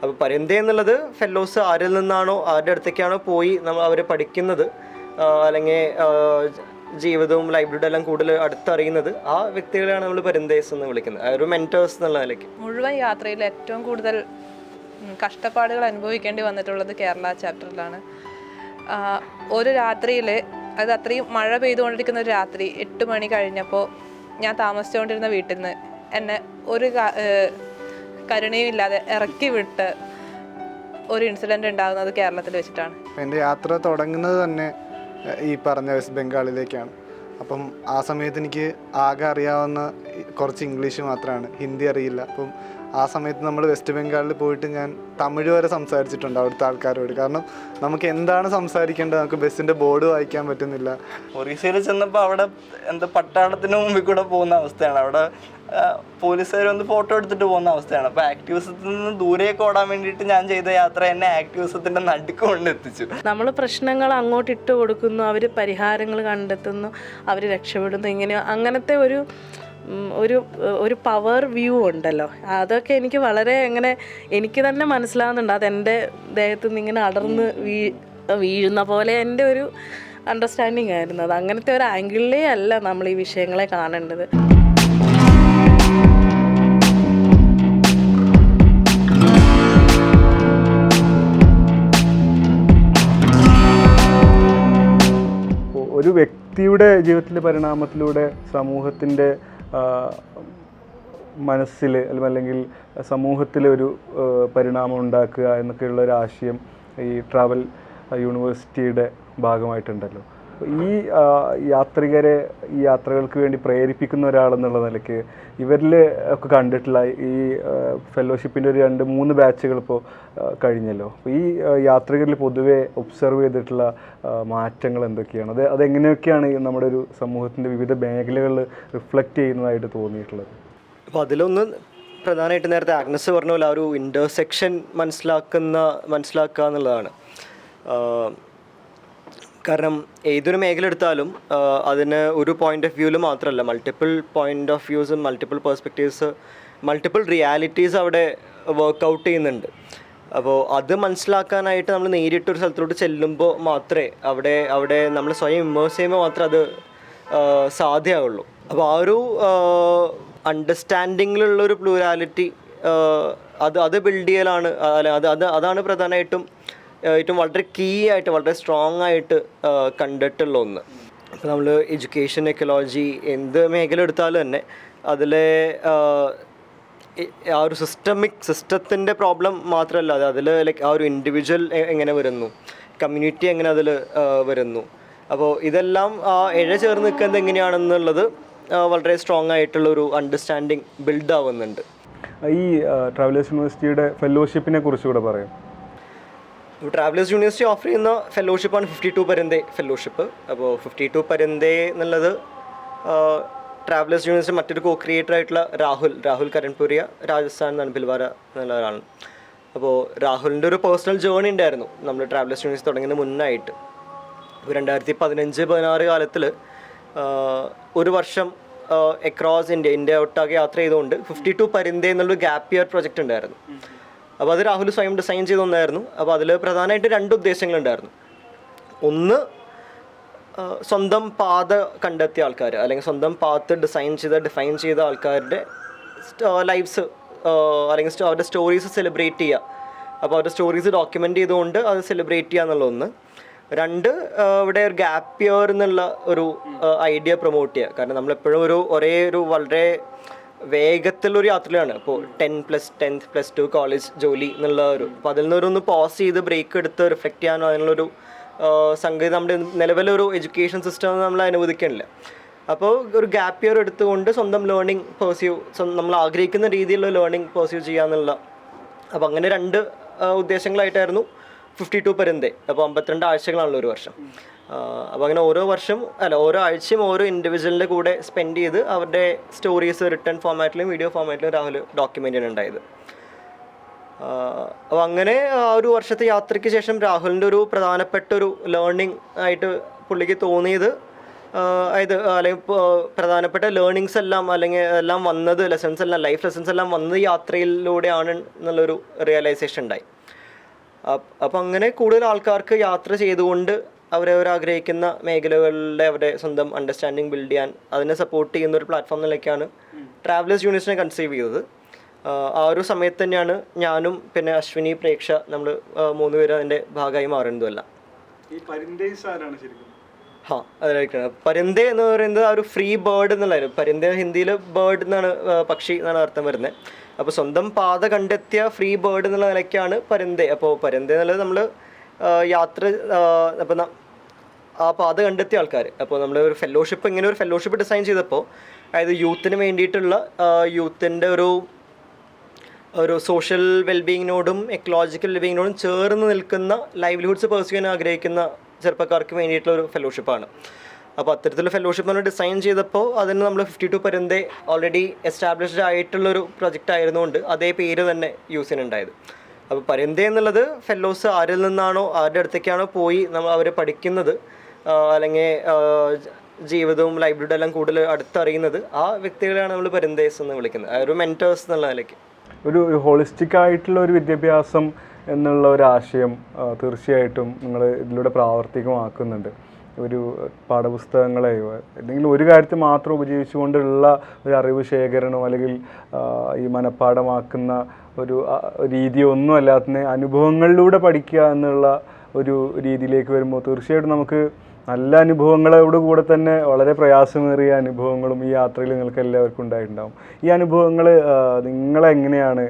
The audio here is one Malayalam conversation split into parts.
അപ്പോൾ പരന്ത എന്നുള്ളത് ഫെല്ലോസ് ആരിൽ നിന്നാണോ ആരുടെ അടുത്തേക്കാണോ പോയി അവർ പഠിക്കുന്നത്, അല്ലെങ്കിൽ ജീവിതവും ലൈബ്രറിയുടെ എല്ലാം കൂടുതൽ അടുത്തറിയുന്നത്, ആ വ്യക്തികളെയാണ് നമ്മൾ പരന്തേസ് എന്ന് വിളിക്കുന്നത്, ഒരു മെൻറ്റേഴ്സ് എന്നുള്ള നിലയ്ക്ക്. മുഴുവൻ യാത്രയിൽ ഏറ്റവും കൂടുതൽ കഷ്ടപ്പാടുകൾ അനുഭവിക്കേണ്ടി വന്നിട്ടുള്ളത് കേരള ചാപ്റ്ററിലാണ്. ഒരു രാത്രിയിൽ, അത് അത്രയും മഴ പെയ്തുകൊണ്ടിരിക്കുന്ന ഒരു രാത്രി 8 മണി കഴിഞ്ഞപ്പോൾ ഞാൻ താമസിച്ചുകൊണ്ടിരുന്ന വീട്ടിൽ നിന്ന് എന്നെ ഒരു കരുണയും ഇല്ലാതെ ഇറക്കി വിട്ട് ഒരു ഇൻസിഡൻറ്റ് ഉണ്ടാകുന്നത് കേരളത്തിൽ വെച്ചിട്ടാണ്. എൻ്റെ യാത്ര തുടങ്ങുന്നത് തന്നെ ഈ പറഞ്ഞ വെസ്റ്റ് ബംഗാളിലേക്കാണ്. അപ്പം ആ സമയത്ത് എനിക്ക് ആകെ അറിയാവുന്ന കുറച്ച് ഇംഗ്ലീഷ് മാത്രമാണ്, ഹിന്ദി അറിയില്ല. അപ്പം ആ സമയത്ത് നമ്മൾ വെസ്റ്റ് ബംഗാളിൽ പോയിട്ട് ഞാൻ തമിഴ് വരെ സംസാരിച്ചിട്ടുണ്ട് അവിടുത്തെ ആൾക്കാരോട്. കാരണം നമുക്ക് എന്താണ് സംസാരിക്കേണ്ടത്, നമുക്ക് ബസ്സിൻ്റെ ബോർഡ് വായിക്കാൻ പറ്റുന്നില്ല. ഒറീസയിൽ ചെന്നപ്പോൾ അവിടെ പട്ടാളത്തിന് മുമ്പിൽ കൂടെ പോകുന്ന അവസ്ഥയാണ്. അവിടെ പോലീസുകാർ വന്ന് ഫോട്ടോ എടുത്തിട്ട് പോകുന്ന അവസ്ഥയാണ്. അപ്പോൾ ആക്ടിവിസത്തിൽ നിന്ന് ദൂരേക്ക് ഓടാൻ വേണ്ടിയിട്ട് ഞാൻ ചെയ്ത യാത്ര എന്നെ ആക്ടിവിസത്തിൻ്റെ നടുക്ക് കൊണ്ടെത്തിച്ചു. നമ്മൾ പ്രശ്നങ്ങൾ അങ്ങോട്ട് ഇട്ട് കൊടുക്കുന്നു, അവർ പരിഹാരങ്ങൾ കണ്ടെത്തുന്നു, അവർ രക്ഷപ്പെടുന്നു. ഇങ്ങനെ അങ്ങനത്തെ ഒരു പവർ വ്യൂ ഉണ്ടല്ലോ, അതൊക്കെ എനിക്ക് വളരെ എനിക്ക് തന്നെ മനസ്സിലാവുന്നുണ്ട്. അതെൻ്റെ ദേഹത്തു നിന്ന് ഇങ്ങനെ അടർന്ന് വീഴുന്ന പോലെ എൻ്റെ ഒരു അണ്ടർസ്റ്റാൻഡിങ് ആയിരുന്നു. അത് അങ്ങനത്തെ ഒരു ആംഗിളിലേ അല്ല നമ്മൾ ഈ വിഷയങ്ങളെ കാണേണ്ടത്. ഒരു വ്യക്തിയുടെ ജീവിതത്തിലെ പരിണാമത്തിലൂടെ സമൂഹത്തിൻ്റെ മനസ്സിൽ അല്ലെങ്കിൽ സമൂഹത്തിലൊരു പരിണാമം ഉണ്ടാക്കുക എന്നൊക്കെയുള്ള ഒരു ആശയം ഈ ട്രാവൽ യൂണിവേഴ്സിറ്റിയുടെ ഭാഗമായിട്ടുണ്ടല്ലോ. ഈ യാത്രികരെ ഈ യാത്രകൾക്ക് വേണ്ടി പ്രേരിപ്പിക്കുന്ന ഒരാളെന്നുള്ള നിലയ്ക്ക് ഇവരിൽ ഒക്കെ കണ്ടിട്ടുള്ള ഈ ഫെലോഷിപ്പിൻ്റെ ഒരു 2-3 ബാച്ചുകൾ ഇപ്പോൾ കഴിഞ്ഞല്ലോ. അപ്പോൾ ഈ യാത്രികരിൽ പൊതുവെ ഒബ്സർവ് ചെയ്തിട്ടുള്ള മാറ്റങ്ങൾ എന്തൊക്കെയാണ്, അതെങ്ങനെയൊക്കെയാണ് നമ്മുടെ ഒരു സമൂഹത്തിൻ്റെ വിവിധ മേഖലകളിൽ റിഫ്ലക്റ്റ് ചെയ്യുന്നതായിട്ട് തോന്നിയിട്ടുള്ളത്? അപ്പോൾ അതിലൊന്ന് പ്രധാനമായിട്ട് നേരത്തെ ആഗ്നസ് പറഞ്ഞ പോലെ ആ ഒരു ഇൻ്റർസെക്ഷൻ മനസ്സിലാക്കുക എന്നുള്ളതാണ്. കാരണം ഏതൊരു മേഖല എടുത്താലും അതിന് ഒരു പോയിൻ്റ് ഓഫ് വ്യൂവിൽ മാത്രമല്ല, മൾട്ടിപ്പിൾ പോയിൻ്റ് ഓഫ് വ്യൂസും മൾട്ടിപ്പിൾ പെർസ്പെക്റ്റീവ്സ്, മൾട്ടിപ്പിൾ റിയാലിറ്റീസ് അവിടെ വർക്കൗട്ട് ചെയ്യുന്നുണ്ട്. അപ്പോൾ അത് മനസ്സിലാക്കാനായിട്ട് നമ്മൾ നേരിട്ടൊരു സ്ഥലത്തോട്ട് ചെല്ലുമ്പോൾ മാത്രമേ അവിടെ നമ്മൾ സ്വയം ഇമ്മേഴ്സ് ചെയ്യുമ്പോൾ മാത്രമേ അത് സാധ്യമാവുള്ളൂ. അപ്പോൾ ആ ഒരു അണ്ടർസ്റ്റാൻഡിങ്ങിലുള്ളൊരു പ്ലൂരാലിറ്റി അത് ബിൽഡ് ചെയ്യലാണ്, അതാണ് പ്രധാനമായിട്ടും ഏറ്റവും വളരെ കീ ആയിട്ട് വളരെ സ്ട്രോങ് ആയിട്ട് കണ്ടിട്ടുള്ള ഒന്ന്. അപ്പോൾ നമ്മൾ എഡ്യൂക്കേഷൻ, എക്കോളജി, എന്ത് മേഖല എടുത്താലും തന്നെ അതിലെ ആ ഒരു സിസ്റ്റത്തിൻ്റെ പ്രോബ്ലം മാത്രമല്ല, അതിൽ ലൈക്ക് ആ ഒരു ഇൻഡിവിജ്വൽ എങ്ങനെ വരുന്നു, കമ്മ്യൂണിറ്റി എങ്ങനെ അതിൽ വരുന്നു, അപ്പോൾ ഇതെല്ലാം ചേർന്ന് നിൽക്കുന്നത് എങ്ങനെയാണെന്നുള്ളത് വളരെ സ്ട്രോങ് ആയിട്ടുള്ളൊരു അണ്ടർസ്റ്റാൻഡിങ് ബിൽഡ് ആവുന്നുണ്ട്. ഈ ട്രാവലേഴ്സ് യൂണിവേഴ്സിറ്റിയുടെ ഫെലോഷിപ്പിനെ കുറിച്ചുകൂടെ പറയാം. ട്രാവലേഴ്സ് യൂണിവേഴ്സിറ്റി ഓഫർ ചെയ്യുന്ന ഫെലോഷിപ്പാണ് 52 പരന്തേ ഫെലോഷിപ്പ്. അപ്പോൾ 52 പരന്തേ എന്നുള്ളത് ട്രാവലേഴ്സ് യൂണിവേഴ്സിറ്റി മറ്റൊരു കോ ക്രിയേറ്റർ ആയിട്ടുള്ള രാഹുൽ കരൺപുരിയ, രാജസ്ഥാൻ എന്നാണ്, ഭിൽവാര എന്നുള്ള ഒരാളാണ്. അപ്പോൾ രാഹുലിൻ്റെ ഒരു പേഴ്സണൽ ജേർണി ഉണ്ടായിരുന്നു നമ്മൾ ട്രാവലേഴ്സ് യൂണിവേഴ്സിറ്റി തുടങ്ങുന്നതിന് മുന്നായിട്ട്. 2015-16 കാലത്തിൽ ഒരു വർഷം അക്രോസ് ഇന്ത്യ ഒട്ടാകെ യാത്ര ചെയ്തുകൊണ്ട് 52 പരന്തേ എന്നുള്ളൊരു ഗ്യാപ്പ് ഇയർ പ്രൊജക്റ്റ് ഉണ്ടായിരുന്നു. അപ്പോൾ അത് രാഹുൽ സ്വയം ഡിസൈൻ ചെയ്ത ഒന്നായിരുന്നു. അപ്പോൾ അതിൽ പ്രധാനമായിട്ട് 2 ഉദ്ദേശങ്ങളുണ്ടായിരുന്നു. ഒന്ന്, സ്വന്തം പാത കണ്ടെത്തിയ ആൾക്കാർ, അല്ലെങ്കിൽ സ്വന്തം പാത്ത് ഡിഫൈൻ ചെയ്ത ആൾക്കാരുടെ ലൈഫ്സ് അല്ലെങ്കിൽ അവരുടെ സ്റ്റോറീസ് സെലിബ്രേറ്റ് ചെയ്യുക. അപ്പോൾ അവരുടെ സ്റ്റോറീസ് ഡോക്യുമെൻ്റ് ചെയ്തുകൊണ്ട് അത് സെലിബ്രേറ്റ് ചെയ്യുക എന്നുള്ള ഒന്ന്. 2, ഇവിടെ ഒരു ഗ്യാപ്പ് ഇയർ എന്നുള്ള ഒരു ഐഡിയ പ്രൊമോട്ട് ചെയ്യുക. കാരണം നമ്മളെപ്പോഴും ഒരേ വളരെ വേഗത്തിലൊരു യാത്രയാണ്. ഇപ്പോൾ 10+10 +2 കോളേജ് ജോലി എന്നുള്ള അപ്പോൾ അതിൽ നിന്നൊന്ന് പോസ് ചെയ്ത് ബ്രേക്ക് എടുത്ത് റിഫ്ലക്റ്റ് ചെയ്യാനോ അതിനുള്ളൊരു സംഗതി നമ്മുടെ നിലവിലൊരു എഡ്യൂക്കേഷൻ സിസ്റ്റം നമ്മൾ അനുവദിക്കണില്ല. അപ്പോൾ ഒരു ഗ്യാപ്പ് ഇയർ എടുത്തുകൊണ്ട് സ്വന്തം ലേണിംഗ് നമ്മൾ ആഗ്രഹിക്കുന്ന രീതിയിലുള്ള ലേണിംഗ് പെർസ്യൂ ചെയ്യാന്നുള്ള, അപ്പോൾ അങ്ങനെ 2 ഉദ്ദേശങ്ങളായിട്ടായിരുന്നു 52 പരന്തേ. അപ്പോൾ 52 ആഴ്ചകളാണല്ലോ ഒരു വർഷം. അപ്പോൾ അങ്ങനെ ഓരോ ആഴ്ചയും ഓരോ ഇൻഡിവിജ്വലിൻ്റെ കൂടെ സ്പെൻഡ് ചെയ്ത് അവരുടെ സ്റ്റോറീസ് റിട്ടേൺ ഫോമാറ്റിലും വീഡിയോ ഫോമാറ്റിലും രാഹുൽ ഡോക്യുമെൻ്റ് ആണ് ഉണ്ടായത്. അപ്പോൾ അങ്ങനെ ആ ഒരു വർഷത്തെ യാത്രയ്ക്ക് ശേഷം രാഹുലിൻ്റെ ഒരു പ്രധാനപ്പെട്ട ഒരു ലേണിംഗ് ആയിട്ട് പുള്ളിക്ക് തോന്നിയത് അതായത് അല്ലെങ്കിൽ പ്രധാനപ്പെട്ട ലേണിങ്സ് എല്ലാം അല്ലെങ്കിൽ എല്ലാം വന്നത് ലെസൺസ് എല്ലാം ലൈഫ് ലെസൺസ് എല്ലാം വന്നത് യാത്രയിലൂടെയാണ് എന്നുള്ളൊരു റിയലൈസേഷൻ ഉണ്ടായി. അപ്പം അങ്ങനെ കൂടുതൽ ആൾക്കാർക്ക് യാത്ര ചെയ്തുകൊണ്ട് അവരവർ ആഗ്രഹിക്കുന്ന മേഖലകളിലെ അവരുടെ സ്വന്തം അണ്ടർസ്റ്റാൻഡിങ് ബിൽഡ് ചെയ്യാൻ അതിനെ സപ്പോർട്ട് ചെയ്യുന്ന ഒരു പ്ലാറ്റ്ഫോം നിലയ്ക്കാണ് ട്രാവലേഴ്സ് യൂണിവേഴ്സിനെ കൺസീവ് ചെയ്തത്. ആ ഒരു സമയത്ത് തന്നെയാണ് ഞാനും പിന്നെ അശ്വിനി, പ്രേക്ഷ നമ്മൾ 3 പേരും അതിൻ്റെ ഭാഗമായി മാറുന്നതുമല്ല. അതായിരിക്കണം പരിന്ദ എന്ന് പറയുന്നത് ആ ഒരു ഫ്രീ ബേർഡ് എന്നുള്ളതായിരുന്നു. പരിന്ദ ഹിന്ദിയിൽ ബേർഡ് എന്നാണ്, പക്ഷി എന്നാണ് അർത്ഥം വരുന്നത്. അപ്പോൾ സ്വന്തം പാത കണ്ടെത്തിയ ഫ്രീ ബേർഡ് എന്നുള്ള നിലയ്ക്കാണ് പരിന്ദ. അപ്പോൾ പരിന്ദ എന്നുള്ളത് നമ്മൾ യാത്ര അപ്പം ആ പാത കണ്ടെത്തിയ ആൾക്കാർ. അപ്പോൾ നമ്മൾ ഒരു ഫെലോഷിപ്പ്, ഇങ്ങനെ ഒരു ഫെലോഷിപ്പ് ഡിസൈൻ ചെയ്തപ്പോൾ അതായത് യൂത്തിന് വേണ്ടിയിട്ടുള്ള യൂത്തിൻ്റെ ഒരു സോഷ്യൽ വെൽബീങ്ങിനോടും എക്കോളജിക്കൽ വെൽബീങ്ങിനോടും ചേർന്ന് നിൽക്കുന്ന ലൈവ്ലിഹുഡ്സ് പെർസ്യൂ ചെയ്യാൻ ആഗ്രഹിക്കുന്ന ചെറുപ്പക്കാർക്ക് വേണ്ടിയിട്ടുള്ള ഒരു ഫെലോഷിപ്പാണ്. അപ്പോൾ അത്തരത്തിലുള്ള ഫെലോഷിപ്പ് നമ്മൾ ഡിസൈൻ ചെയ്തപ്പോൾ അതിന് നമ്മൾ 52 പരിന്ദേ ഓൾറെഡി എസ്റ്റാബ്ലിഷ്ഡ് ആയിട്ടുള്ളൊരു പ്രൊജക്റ്റ് ആയിരുന്നുകൊണ്ട് അതേ പേര് തന്നെ യൂസ് ചെയ്യുന്നുണ്ടായത്. അപ്പോൾ പരിന്ദ എന്നുള്ളത് ഫെലോസ് ആരിൽ നിന്നാണോ ആരുടെ അടുത്തേക്കാണോ പോയി അവർ പഠിക്കുന്നത് അല്ലെങ്കിൽ ജീവിതവും ലൈബ്രറിയുടെ എല്ലാം കൂടുതൽ അടുത്തറിയുന്നത് ആ വ്യക്തികളെയാണ് നമ്മൾ പരിന്ദേസ് എന്ന് വിളിക്കുന്നത്, ഒരു മെൻറ്റേഴ്സ് എന്നുള്ള നിലയ്ക്ക്. ഒരു ഹോളിസ്റ്റിക് ആയിട്ടുള്ള ഒരു വിദ്യാഭ്യാസം എന്നുള്ള ഒരു ആശയം തീർച്ചയായിട്ടും നിങ്ങൾ ഇതിലൂടെ പ്രാവർത്തികമാക്കുന്നുണ്ട്. ഒരു പാഠപുസ്തകങ്ങളെയോ അല്ലെങ്കിൽ ഒരു കാര്യത്തെ മാത്രം ഉപജീവിച്ചുകൊണ്ടുള്ള ഒരു അറിവ് ശേഖരണമോ അല്ലെങ്കിൽ ഈ മനഃപ്പാഠമാക്കുന്ന ഒരു രീതിയോ ഒന്നും അല്ലാത്ത അനുഭവങ്ങളിലൂടെ പഠിക്കുക എന്നുള്ള ഒരു രീതിയിലേക്ക് വരുമ്പോൾ തീർച്ചയായിട്ടും നമുക്ക് നല്ല അനുഭവങ്ങളോട് കൂടെ തന്നെ വളരെ പ്രയാസമേറിയ അനുഭവങ്ങളും ഈ യാത്രയിൽ നിങ്ങൾക്ക് എല്ലാവർക്കും ഉണ്ടായിട്ടുണ്ടാകും. ഈ അനുഭവങ്ങൾ നിങ്ങളെങ്ങനെയാണ്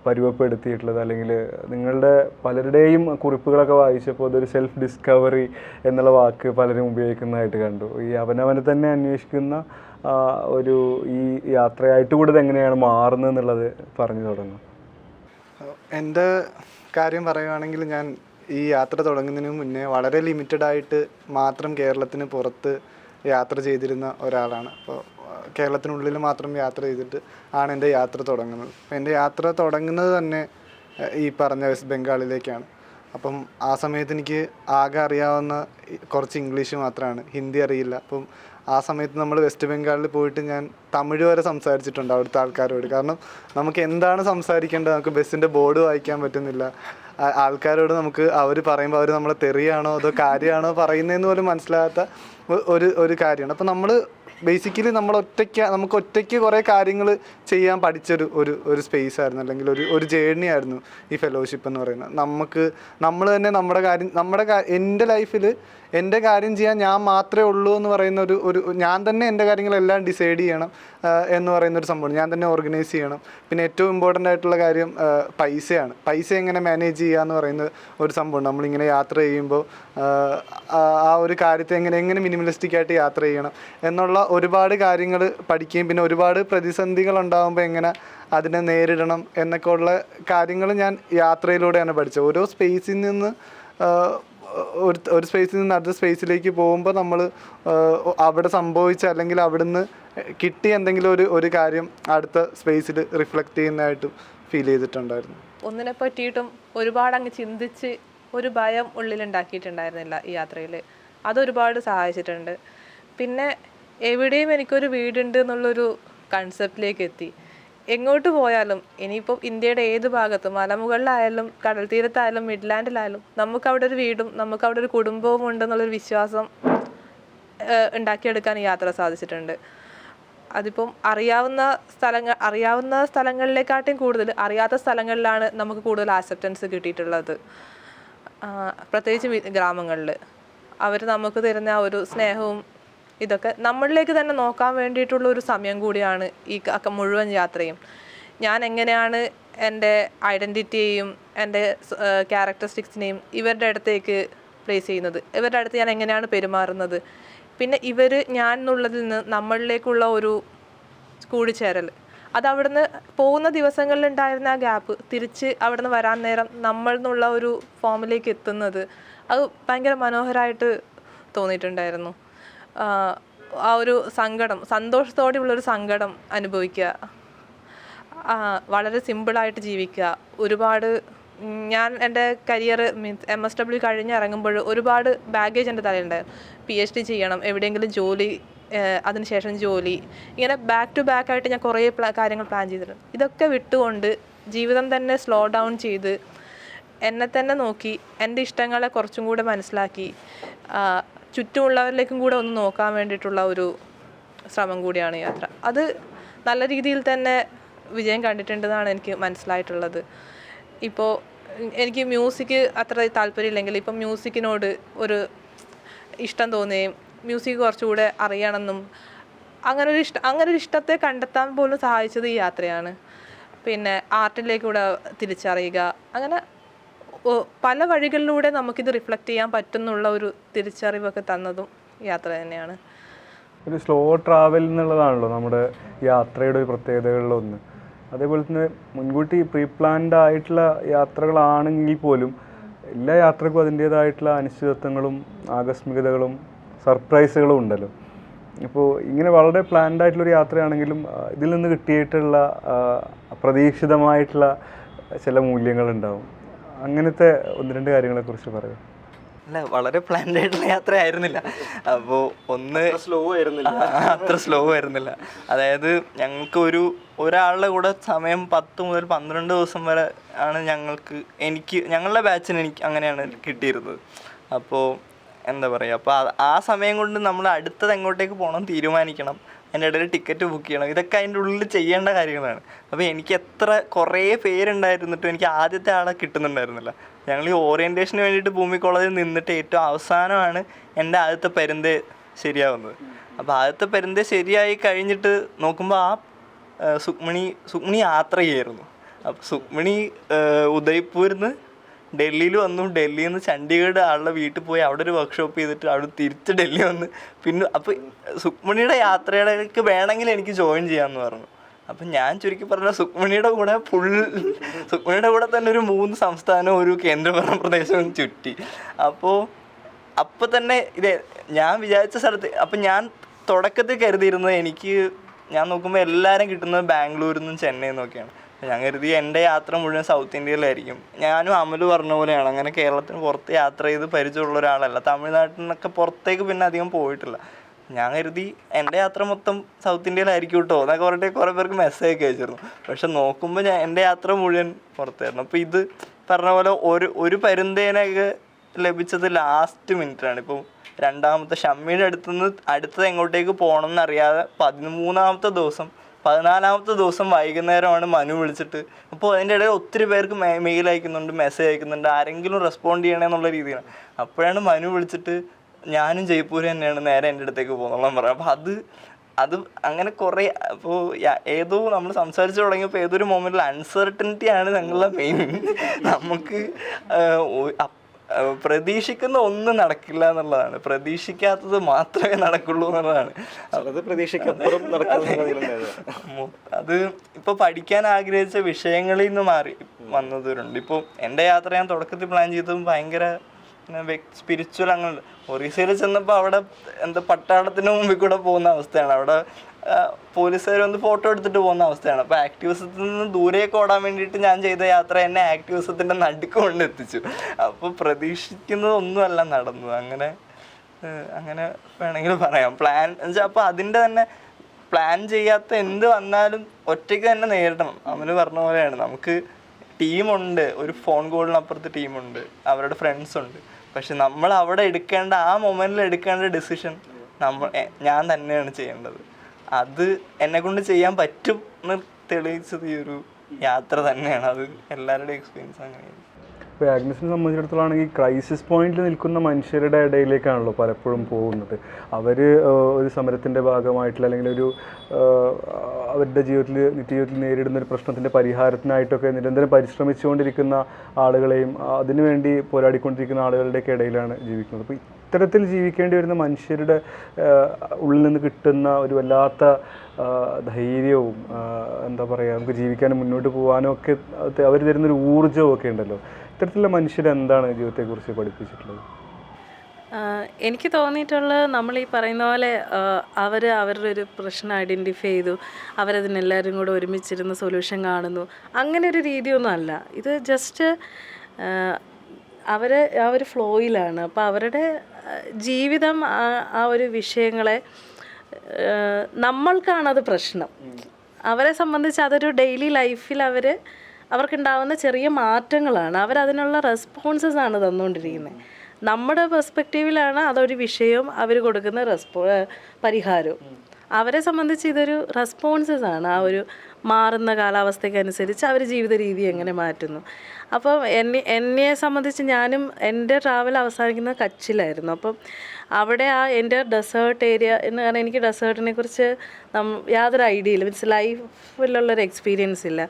പരുവപ്പെടുത്തിയിട്ടുള്ളത്? അല്ലെങ്കിൽ നിങ്ങളുടെ പലരുടെയും കുറിപ്പുകളൊക്കെ വായിച്ചപ്പോൾ അതൊരു സെൽഫ് ഡിസ്കവറി എന്നുള്ള വാക്ക് പലരും ഉപയോഗിക്കുന്നതായിട്ട് കണ്ടു. ഈ അവനവനെ തന്നെ അന്വേഷിക്കുന്ന ഒരു ഈ യാത്രയായിട്ട് കൂടെ എങ്ങനെയാണ് മാറുന്നത് എന്നുള്ളത് പറഞ്ഞു തുടങ്ങും. എൻ്റെ കാര്യം പറയുകയാണെങ്കിൽ ഞാൻ ഈ യാത്ര തുടങ്ങുന്നതിന് മുന്നേ വളരെ ലിമിറ്റഡ് ആയിട്ട് മാത്രം കേരളത്തിന് പുറത്ത് യാത്ര ചെയ്തിരുന്ന ഒരാളാണ്. അപ്പോൾ കേരളത്തിനുള്ളിൽ മാത്രം യാത്ര ചെയ്തിട്ട് ആണ് എൻ്റെ യാത്ര തുടങ്ങുന്നത്. അപ്പോൾ എൻ്റെ യാത്ര തുടങ്ങുന്നത് തന്നെ ഈ പറഞ്ഞ വെസ്റ്റ് ബംഗാളിലേക്കാണ്. അപ്പം ആ സമയത്ത് എനിക്ക് ആകെ അറിയാവുന്ന കുറച്ച് ഇംഗ്ലീഷ് മാത്രമാണ്, ഹിന്ദി അറിയില്ല. അപ്പം ആ സമയത്ത് നമ്മൾ വെസ്റ്റ് ബംഗാളിൽ പോയിട്ട് ഞാൻ തമിഴ് വരെ സംസാരിച്ചിട്ടുണ്ട് അവിടുത്തെ ആൾക്കാരോട്. കാരണം നമുക്ക് എന്താണ് സംസാരിക്കേണ്ടത്, നമുക്ക് ബസ്സിൻ്റെ ബോർഡ് വായിക്കാൻ പറ്റുന്നില്ല. ആൾക്കാരോട് നമുക്ക് അവർ പറയുമ്പോൾ അവർ നമ്മളെ തെറിയാണോ അതോ കാര്യമാണോ പറയുന്നതെന്ന് പോലും മനസ്സിലാകാത്ത ഒരു കാര്യമാണ്. അപ്പം നമ്മൾ ബേസിക്കലി നമുക്ക് ഒറ്റയ്ക്ക് കുറേ കാര്യങ്ങൾ ചെയ്യാൻ പഠിച്ചൊരു ഒരു സ്പേസ് ആയിരുന്നു, അല്ലെങ്കിൽ ഒരു ജേർണി ആയിരുന്നു ഈ ഫെലോഷിപ്പ് എന്ന് പറയുന്നത്. നമ്മൾ തന്നെ എൻ്റെ ലൈഫിൽ എൻ്റെ കാര്യം ചെയ്യാൻ ഞാൻ മാത്രമേ ഉള്ളൂ എന്ന് പറയുന്ന ഒരു ഞാൻ തന്നെ എൻ്റെ കാര്യങ്ങളെല്ലാം ഡിസൈഡ് ചെയ്യണം എന്ന് പറയുന്നൊരു സംഭവമാണ്. ഞാൻ തന്നെ ഓർഗനൈസ് ചെയ്യണം. പിന്നെ ഏറ്റവും ഇമ്പോർട്ടൻ്റ് ആയിട്ടുള്ള കാര്യം പൈസയാണ്. പൈസ എങ്ങനെ മാനേജ് ചെയ്യുക എന്ന് പറയുന്ന ഒരു സംഭവമാണ്. നമ്മളിങ്ങനെ യാത്ര ചെയ്യുമ്പോൾ ആ ഒരു കാര്യത്തെ എങ്ങനെ മിനിമലിസ്റ്റിക് ആയിട്ട് യാത്ര ചെയ്യണം എന്നുള്ള ഒരുപാട് കാര്യങ്ങൾ പഠിക്കുകയും പിന്നെ ഒരുപാട് പ്രതിസന്ധികൾ ഉണ്ടാകുമ്പോൾ എങ്ങനെ അതിനെ നേരിടണം എന്നൊക്കെ ഉള്ള കാര്യങ്ങൾ ഞാൻ യാത്രയിലൂടെയാണ് പഠിച്ചത്. ഓരോ സ്പേസിൽ നിന്ന് ഒരു സ്പേസിൽ നിന്ന് അടുത്ത സ്പേസിലേക്ക് പോകുമ്പോൾ നമ്മൾ അവിടെ സംഭവിച്ച അല്ലെങ്കിൽ അവിടുന്ന് കിട്ടിയ എന്തെങ്കിലും ഒരു കാര്യം അടുത്ത സ്പേസിൽ റിഫ്ലക്റ്റ് ചെയ്യുന്നതായിട്ട് ഫീൽ ചെയ്തിട്ടുണ്ടായിരുന്നു. ഒന്നിനെ പറ്റിയിട്ടും ഒരുപാട് അങ്ങ് ചിന്തിച്ച് ഒരു ഭയം ഉള്ളിലുണ്ടാക്കിയിട്ടുണ്ടായിരുന്നില്ല ഈ യാത്രയിൽ. അതൊരുപാട് സഹായിച്ചിട്ടുണ്ട്. പിന്നെ എവിടെയും എനിക്കൊരു വീടുണ്ട് എന്നുള്ളൊരു കൺസെപ്റ്റിലേക്ക് എത്തി. എങ്ങോട്ട് പോയാലും ഇനിയിപ്പോൾ ഇന്ത്യയുടെ ഏത് ഭാഗത്തും മലമുകളിലായാലും കടൽ തീരത്തായാലും മിഡ്ലാൻഡിലായാലും നമുക്കവിടെ ഒരു വീടും നമുക്കവിടെ ഒരു കുടുംബവും ഉണ്ടെന്നുള്ളൊരു വിശ്വാസം ഉണ്ടാക്കിയെടുക്കാൻ ഈ യാത്ര സാധിച്ചിട്ടുണ്ട്. അതിപ്പം അറിയാവുന്ന സ്ഥലങ്ങളിലേക്കാട്ടും കൂടുതൽ അറിയാത്ത സ്ഥലങ്ങളിലാണ് നമുക്ക് കൂടുതൽ ആക്സെപ്റ്റൻസ് കിട്ടിയിട്ടുള്ളത്. പ്രത്യേകിച്ച് ഗ്രാമങ്ങളിൽ അവർ നമുക്ക് തരുന്ന ആ ഒരു സ്നേഹവും ഇതൊക്കെ നമ്മളിലേക്ക് തന്നെ നോക്കാൻ വേണ്ടിയിട്ടുള്ള ഒരു സമയം കൂടിയാണ് ഈ മുഴുവൻ യാത്രയും. ഞാൻ എങ്ങനെയാണ് എൻ്റെ ഐഡൻറ്റിറ്റിയെയും എൻ്റെ ക്യാരക്ടറിസ്റ്റിക്സിനെയും ഇവരുടെ അടുത്തേക്ക് പ്ലേസ് ചെയ്യുന്നത്, ഇവരുടെ അടുത്ത് ഞാൻ എങ്ങനെയാണ് പെരുമാറുന്നത്, പിന്നെ ഞാൻ എന്നുള്ളതിൽ നിന്ന് നമ്മളിലേക്കുള്ള ഒരു കൂടിച്ചേരൽ, അത് അവിടുന്ന് പോകുന്ന ദിവസങ്ങളിലുണ്ടായിരുന്ന ആ ഗ്യാപ്പ് തിരിച്ച് അവിടുന്ന് വരാൻ നേരം നമ്മൾ എന്നുള്ള ഒരു ഫോമിലേക്ക് എത്തുന്നത് അത് ഭയങ്കര മനോഹരമായിട്ട് തോന്നിയിട്ടുണ്ടായിരുന്നു. ആ ഒരു സന്തോഷത്തോടെയുള്ളൊരു സങ്കടം അനുഭവിക്കുക, വളരെ സിമ്പിളായിട്ട് ജീവിക്കുക, ഒരുപാട് ഞാൻ എൻ്റെ കരിയർ മീൻസ് MSW കഴിഞ്ഞിറങ്ങുമ്പോൾ ഒരുപാട് ബാഗേജ് എൻ്റെ തലയിലുണ്ടായിരുന്നു. PhD ചെയ്യണം, എവിടെയെങ്കിലും ജോലി, അതിനുശേഷം ജോലി, ഇങ്ങനെ ബാക്ക് ടു ബാക്ക് ആയിട്ട് ഞാൻ കുറേ കാര്യങ്ങൾ പ്ലാൻ ചെയ്തിട്ടുണ്ട്. ഇതൊക്കെ വിട്ടുകൊണ്ട് ജീവിതം തന്നെ സ്ലോ ഡൗൺ ചെയ്ത് എന്നെ തന്നെ നോക്കി എൻ്റെ ഇഷ്ടങ്ങളെ കുറച്ചും കൂടെ മനസ്സിലാക്കി ചുറ്റുമുള്ളവരിലേക്കും കൂടെ ഒന്ന് നോക്കാൻ വേണ്ടിയിട്ടുള്ള ഒരു ശ്രമം കൂടിയാണ് യാത്ര. അത് നല്ല രീതിയിൽ തന്നെ വിജയം കണ്ടിട്ടുണ്ടെന്നാണ് എനിക്ക് മനസ്സിലായിട്ടുള്ളത്. ഇപ്പോൾ എനിക്ക് മ്യൂസിക് അത്ര താല്പര്യമില്ലെങ്കിൽ ഇപ്പം മ്യൂസിക്കിനോട് ഒരു ഇഷ്ടം തോന്നുകയും മ്യൂസിക് കുറച്ചുകൂടെ അറിയണമെന്നും അങ്ങനൊരു ഇഷ്ടത്തെ കണ്ടെത്താൻ പോലും സഹായിച്ചത് ഈ യാത്രയാണ്. പിന്നെ ആർട്ടിലേക്കൂടെ തിരിച്ചറിയുക, അങ്ങനെ പല വഴികളിലൂടെ നമുക്കിത് റിഫ്ലക്റ്റ് ചെയ്യാൻ പറ്റുന്നുള്ള ഒരു തിരിച്ചറിവൊക്കെ തന്നതും യാത്ര തന്നെയാണ്. ഒരു സ്ലോ ട്രാവൽ എന്നുള്ളതാണല്ലോ നമ്മുടെ യാത്രയുടെ ഒരു പ്രത്യേകതകളിലൊന്ന്. അതേപോലെ തന്നെ മുൻകൂട്ടി പ്രീ പ്ലാൻഡ് ആയിട്ടുള്ള യാത്രകളാണെങ്കിൽ പോലും എല്ലാ യാത്രക്കും അതിൻ്റേതായിട്ടുള്ള അനിശ്ചിതത്വങ്ങളും ആകസ്മികതകളും സർപ്രൈസുകളും ഉണ്ടല്ലോ. ഇപ്പോൾ ഇങ്ങനെ വളരെ പ്ലാൻഡ് ആയിട്ടുള്ളൊരു യാത്രയാണെങ്കിലും ഇതിൽ നിന്ന് കിട്ടിയിട്ടുള്ള അപ്രതീക്ഷിതമായിട്ടുള്ള ചില മൂല്യങ്ങളുണ്ടാവും. അങ്ങനത്തെ ഒന്ന് രണ്ട് കാര്യങ്ങളെക്കുറിച്ച് പറയാം. അല്ല, വളരെ പ്ലാൻഡ് ആയിട്ടുള്ള യാത്ര ആയിരുന്നില്ല. അപ്പോൾ അത്ര സ്ലോ ആയിരുന്നില്ല. അതായത് ഞങ്ങൾക്ക് ഒരാളുടെ കൂടെ സമയം 10 മുതൽ 12 ദിവസം വരെ ആണ് ഞങ്ങളുടെ ബാച്ചിന് എനിക്ക് അങ്ങനെയാണ് കിട്ടിയിരുന്നത്. അപ്പോൾ എന്താ പറയുക, അപ്പോൾ ആ സമയം കൊണ്ട് നമ്മൾ അടുത്തത് എങ്ങോട്ടേക്ക് പോകണം തീരുമാനിക്കണം, അതിൻ്റെ ഇടയിൽ ടിക്കറ്റ് ബുക്ക് ചെയ്യണം, ഇതൊക്കെ അതിൻ്റെ ഉള്ളിൽ ചെയ്യേണ്ട കാര്യങ്ങളാണ്. അപ്പോൾ എനിക്ക് കുറേ പേരുണ്ടായിരുന്നിട്ടും എനിക്ക് ആദ്യത്തെ ആളെ കിട്ടുന്നുണ്ടായിരുന്നില്ല. ഞങ്ങൾ ഈ ഓറിയൻറ്റേഷന് വേണ്ടിയിട്ട് ഭൂമി കോളേജിൽ നിന്നിട്ട് ഏറ്റവും അവസാനമാണ് എൻ്റെ ആദ്യത്തെ പരുന്ത് ശരിയാവുന്നത്. അപ്പോൾ ആദ്യത്തെ പരുന്ത് ശരിയായി കഴിഞ്ഞിട്ട് നോക്കുമ്പോൾ സുക്മണി യാത്ര ചെയ്യായിരുന്നു. അപ്പോൾ സുക്മണി ഉദയ്പൂരിൽ നിന്ന് ഡൽഹിയിൽ വന്നു, ഡൽഹിയിൽ നിന്ന് ചണ്ഡീഗഡ് ആളുടെ വീട്ടിൽ പോയി അവിടെ ഒരു വർക്ക്ഷോപ്പ് ചെയ്തിട്ട് അവിടെ തിരിച്ച് ഡൽഹി വന്ന് പിന്നെ അപ്പോൾ സുക്മണിയുടെ യാത്രയിലേക്ക് വേണമെങ്കിൽ എനിക്ക് ജോയിൻ ചെയ്യാമെന്ന് പറഞ്ഞു. അപ്പം ഞാൻ ചുരുക്കി പറഞ്ഞാൽ സുക്മണിയുടെ കൂടെ തന്നെ ഒരു 3 സംസ്ഥാനവും ഒരു കേന്ദ്രഭരണ പ്രദേശവും ചുറ്റി. അപ്പോൾ തന്നെ ഞാൻ വിചാരിച്ച സ്ഥലത്ത് അപ്പം ഞാൻ തുടക്കത്തിൽ കരുതിയിരുന്നത് ഞാൻ നോക്കുമ്പോൾ എല്ലാവരും കിട്ടുന്നത് ബാംഗ്ലൂരിൽ നിന്നും ചെന്നൈയിൽ നിന്നൊക്കെയാണ്. ഞാൻ കരുതി എൻ്റെ യാത്ര മുഴുവൻ സൗത്ത് ഇന്ത്യയിലായിരിക്കും. ഞാനും അമല് പറഞ്ഞ പോലെയാണ്, അങ്ങനെ കേരളത്തിന് പുറത്ത് യാത്ര ചെയ്ത് പരിചയമുള്ള ഒരാളല്ല. തമിഴ്നാട്ടിൽ നിന്നൊക്കെ പുറത്തേക്ക് പിന്നെ അധികം പോയിട്ടില്ല. ഞാൻ കരുതി എൻ്റെ യാത്ര മൊത്തം സൗത്ത് ഇന്ത്യയിലായിരിക്കും കേട്ടോ എന്നൊക്കെ പറഞ്ഞിട്ട് കുറേ പേർക്ക് മെസ്സേജൊക്കെ അയച്ചിരുന്നു. പക്ഷെ നോക്കുമ്പോൾ എൻ്റെ യാത്ര മുഴുവൻ പുറത്തായിരുന്നു. അപ്പോൾ ഇത് പറഞ്ഞ പോലെ ഒരു പരുന്തേനൊക്കെ ലഭിച്ചത് ലാസ്റ്റ് മിനിറ്റാണ്. ഇപ്പോൾ രണ്ടാമത്തെ ഷമ്മിയുടെ അടുത്തത് എങ്ങോട്ടേക്ക് പോകണം എന്നറിയാതെ 13ാമത്തെ ദിവസം 14ാമത്തെ ദിവസം വൈകുന്നേരമാണ് മനു വിളിച്ചിട്ട്. അപ്പോൾ അതിൻ്റെ ഇടയിൽ ഒത്തിരി പേർക്ക് മെയിൽ അയക്കുന്നുണ്ട്, മെസ്സേജ് അയക്കുന്നുണ്ട്, ആരെങ്കിലും റെസ്പോണ്ട് ചെയ്യണമെന്നുള്ള രീതിയാണ്. അപ്പോഴാണ് മനു വിളിച്ചിട്ട് ഞാനും ജയ്പൂർ തന്നെയാണ് നേരെ എൻ്റെ അടുത്തേക്ക് പോകുന്നുള്ളതെന്ന് പറയാം. അപ്പോൾ അത് അങ്ങനെ കുറേ അപ്പോൾ ഏതോ നമ്മൾ സംസാരിച്ച് തുടങ്ങിയപ്പോൾ ഏതൊരു മൊമെൻറ്റിൽ അൺസർട്ടനിറ്റിയാണ് ഞങ്ങളുടെ മെയിൻ. നമുക്ക് പ്രതീക്ഷിക്കുന്ന ഒന്നും നടക്കില്ല എന്നുള്ളതാണ്, പ്രതീക്ഷിക്കാത്തത് മാത്രമേ നടക്കുള്ളൂ എന്നുള്ളതാണ്. അത് ഇപ്പോൾ പഠിക്കാൻ ആഗ്രഹിച്ച വിഷയങ്ങളിൽ നിന്ന് മാറി വന്നവരുണ്ട്. ഇപ്പോൾ എൻ്റെ യാത്ര ഞാൻ തുടക്കത്തിൽ പ്ലാൻ ചെയ്തതും ഭയങ്കര സ്പിരിച്വൽ അങ്ങനെ. ഒറീസയിൽ ചെന്നപ്പോൾ അവിടെ പട്ടാളത്തിന് മുമ്പിൽ കൂടെ പോകുന്ന അവസ്ഥയാണ്. അവിടെ പോലീസുകാർ വന്ന് ഫോട്ടോ എടുത്തിട്ട് പോകുന്ന അവസ്ഥയാണ്. അപ്പോൾ ആക്ടിവിസത്തിൽ നിന്ന് ദൂരേക്ക് ഓടാൻ വേണ്ടിയിട്ട് ഞാൻ ചെയ്ത യാത്ര എന്നെ ആക്ടിവിസത്തിൻ്റെ നടുക്ക് കൊണ്ട് എത്തിച്ചു. അപ്പോൾ പ്രതീക്ഷിക്കുന്നതൊന്നുമല്ല നടന്നത്. അങ്ങനെ വേണമെങ്കിൽ പറയാം. പ്ലാൻ എന്നുവെച്ചാൽ അപ്പോൾ അതിൻ്റെ തന്നെ പ്ലാൻ ചെയ്യാത്ത എന്ത് വന്നാലും ഒറ്റയ്ക്ക് തന്നെ നേരിടണം. അവന് പറഞ്ഞ പോലെയാണ്, നമുക്ക് ടീമുണ്ട്, ഒരു ഫോൺ കോളിനപ്പുറത്ത് ടീമുണ്ട്, അവരുടെ ഫ്രണ്ട്സ് ഉണ്ട്. പക്ഷെ നമ്മൾ അവിടെ എടുക്കേണ്ട ആ മൊമെൻറ്റിൽ എടുക്കേണ്ട ഡിസിഷൻ ഞാൻ തന്നെയാണ് ചെയ്യേണ്ടത്. അത് എന്നെക്കൊണ്ട് ചെയ്യാൻ പറ്റും എന്ന് തെളിയിച്ചത് ഈ ഒരു യാത്ര തന്നെയാണ്. അത് എല്ലാവരുടെയും എക്സ്പീരിയൻസ് അങ്ങനെയാണ്. ഇപ്പോൾ ആഗ്നസിനെ സംബന്ധിച്ചിടത്തോളാണെങ്കിൽ ക്രൈസിസ് പോയിന്റിൽ നിൽക്കുന്ന മനുഷ്യരുടെ ഇടയിലേക്കാണല്ലോ പലപ്പോഴും പോകുന്നത്. അവർ ഒരു സമരത്തിൻ്റെ ഭാഗമായിട്ടുള്ള അല്ലെങ്കിൽ അവരുടെ നിത്യജീവിതത്തിൽ നേരിടുന്ന ഒരു പ്രശ്നത്തിൻ്റെ പരിഹാരത്തിനായിട്ടൊക്കെ നിരന്തരം പരിശ്രമിച്ചുകൊണ്ടിരിക്കുന്ന ആളുകളെയും അതിനുവേണ്ടി പോരാടിക്കൊണ്ടിരിക്കുന്ന ആളുകളുടെയൊക്കെ ഇടയിലാണ് ജീവിക്കുന്നത്. അപ്പോൾ ഇത്തരത്തിൽ ജീവിക്കേണ്ടി വരുന്ന മനുഷ്യരുടെ ഉള്ളിൽ നിന്ന് കിട്ടുന്ന ഒരു വല്ലാത്ത ധൈര്യവും എന്താ പറയുക, നമുക്ക് ജീവിക്കാനും മുന്നോട്ട് പോകാനും ഒക്കെ അവർ തരുന്നൊരു ഊർജ്ജവും ഒക്കെ ഉണ്ടല്ലോ. ഇത്തരത്തിലുള്ള മനുഷ്യരെന്താണ് ജീവിതത്തെക്കുറിച്ച് പഠിപ്പിച്ചിട്ടുള്ളത്? എനിക്ക് തോന്നിയിട്ടുള്ളത് നമ്മൾ ഈ പറയുന്ന പോലെ അവരുടെ ഒരു പ്രശ്നം ഐഡൻറ്റിഫൈ ചെയ്തു, അവരതിനെല്ലാവരും കൂടെ ഒരുമിച്ചിരുന്ന് സൊല്യൂഷൻ കാണുന്നു, അങ്ങനെ ഒരു രീതിയൊന്നും അല്ല. ഇത് ജസ്റ്റ് ആ ഒരു ഫ്ലോയിലാണ്. അപ്പോൾ അവരുടെ ജീവിതം ആ ഒരു വിഷയങ്ങളെ നമ്മൾക്കാണത് പ്രശ്നം. അവരെ സംബന്ധിച്ച് അതൊരു ഡെയിലി ലൈഫിൽ അവർക്കുണ്ടാവുന്ന ചെറിയ മാറ്റങ്ങളാണ്, അവരതിനുള്ള റെസ്പോൺസസ് ആണ് തന്നുകൊണ്ടിരിക്കുന്നത്. നമ്മുടെ പെർസ്പെക്റ്റീവിലാണ് അതൊരു വിഷയവും അവർ കൊടുക്കുന്ന പരിഹാരവും. അവരെ സംബന്ധിച്ച് ഇതൊരു റെസ്പോൺസസ് ആണ്. ആ ഒരു മാറുന്ന കാലാവസ്ഥയ്ക്ക് അനുസരിച്ച് അവർ ജീവിത രീതി എങ്ങനെ മാറ്റുന്നു. അപ്പം എന്നെ സംബന്ധിച്ച് ഞാനും എൻ്റെ ട്രാവൽ അവസാനിക്കുന്നത് കച്ചിലായിരുന്നു. അപ്പം അവിടെ എൻ്റെ ഡെസേർട്ട് ഏരിയ എന്ന് പറഞ്ഞാൽ എനിക്ക് ഡെസേർട്ടിനെ കുറിച്ച് യാതൊരു ഐഡിയ ഇല്ല, മീൻസ് ലൈഫിലുള്ളൊരു എക്സ്പീരിയൻസ് ഇല്ല.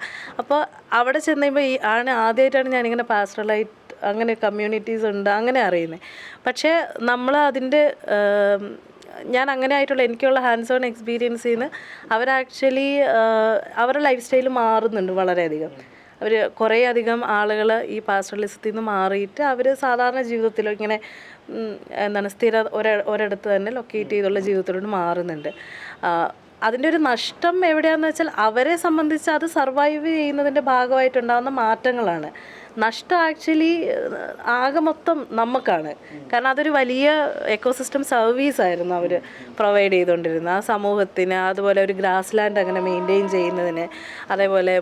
അപ്പോൾ അവിടെ ചെന്ന് കഴിയുമ്പോൾ ആദ്യമായിട്ടാണ് ഞാനിങ്ങനെ പാസ്റ്ററലായിട്ട് അങ്ങനെ കമ്മ്യൂണിറ്റീസ് ഉണ്ട് അങ്ങനെ അറിയുന്നത്. പക്ഷേ നമ്മൾ അതിൻ്റെ ഞാൻ അങ്ങനെ ആയിട്ടുള്ള എനിക്കുള്ള ഹാൻഡ്സ് ഓൺ എക്സ്പീരിയൻസിൽ നിന്ന് ആക്ച്വലി അവരുടെ ലൈഫ് സ്റ്റൈൽ മാറുന്നുണ്ട് വളരെയധികം. അവർ കുറേ അധികം ആളുകൾ ഈ പാസ്റ്ററലിസത്തിൽ നിന്ന് മാറിയിട്ട് അവർ സാധാരണ ജീവിതത്തിൽ ഇങ്ങനെ ഒരിടത്ത് തന്നെ ലൊക്കേറ്റ് ചെയ്തുള്ള ജീവിതത്തിലോട്ട് മാറുന്നുണ്ട്. അതിൻ്റെ ഒരു നഷ്ടം എവിടെയാണെന്ന് വെച്ചാൽ അവരെ സംബന്ധിച്ച് അത് സർവൈവ് ചെയ്യുന്നതിൻ്റെ ഭാഗമായിട്ടുണ്ടാകുന്ന മാറ്റങ്ങളാണ്. നഷ്ടം ആക്ച്വലി ആകെ മൊത്തം നമുക്കാണ്. കാരണം അതൊരു വലിയ എക്കോസിസ്റ്റം സർവീസായിരുന്നു അവർ പ്രൊവൈഡ് ചെയ്തുകൊണ്ടിരുന്നത് ആ സമൂഹത്തിന്. അതുപോലെ ഒരു ഗ്രാസ് ലാൻഡ് അങ്ങനെ മെയിൻറ്റെയിൻ ചെയ്യുന്നതിന്, അതേപോലെ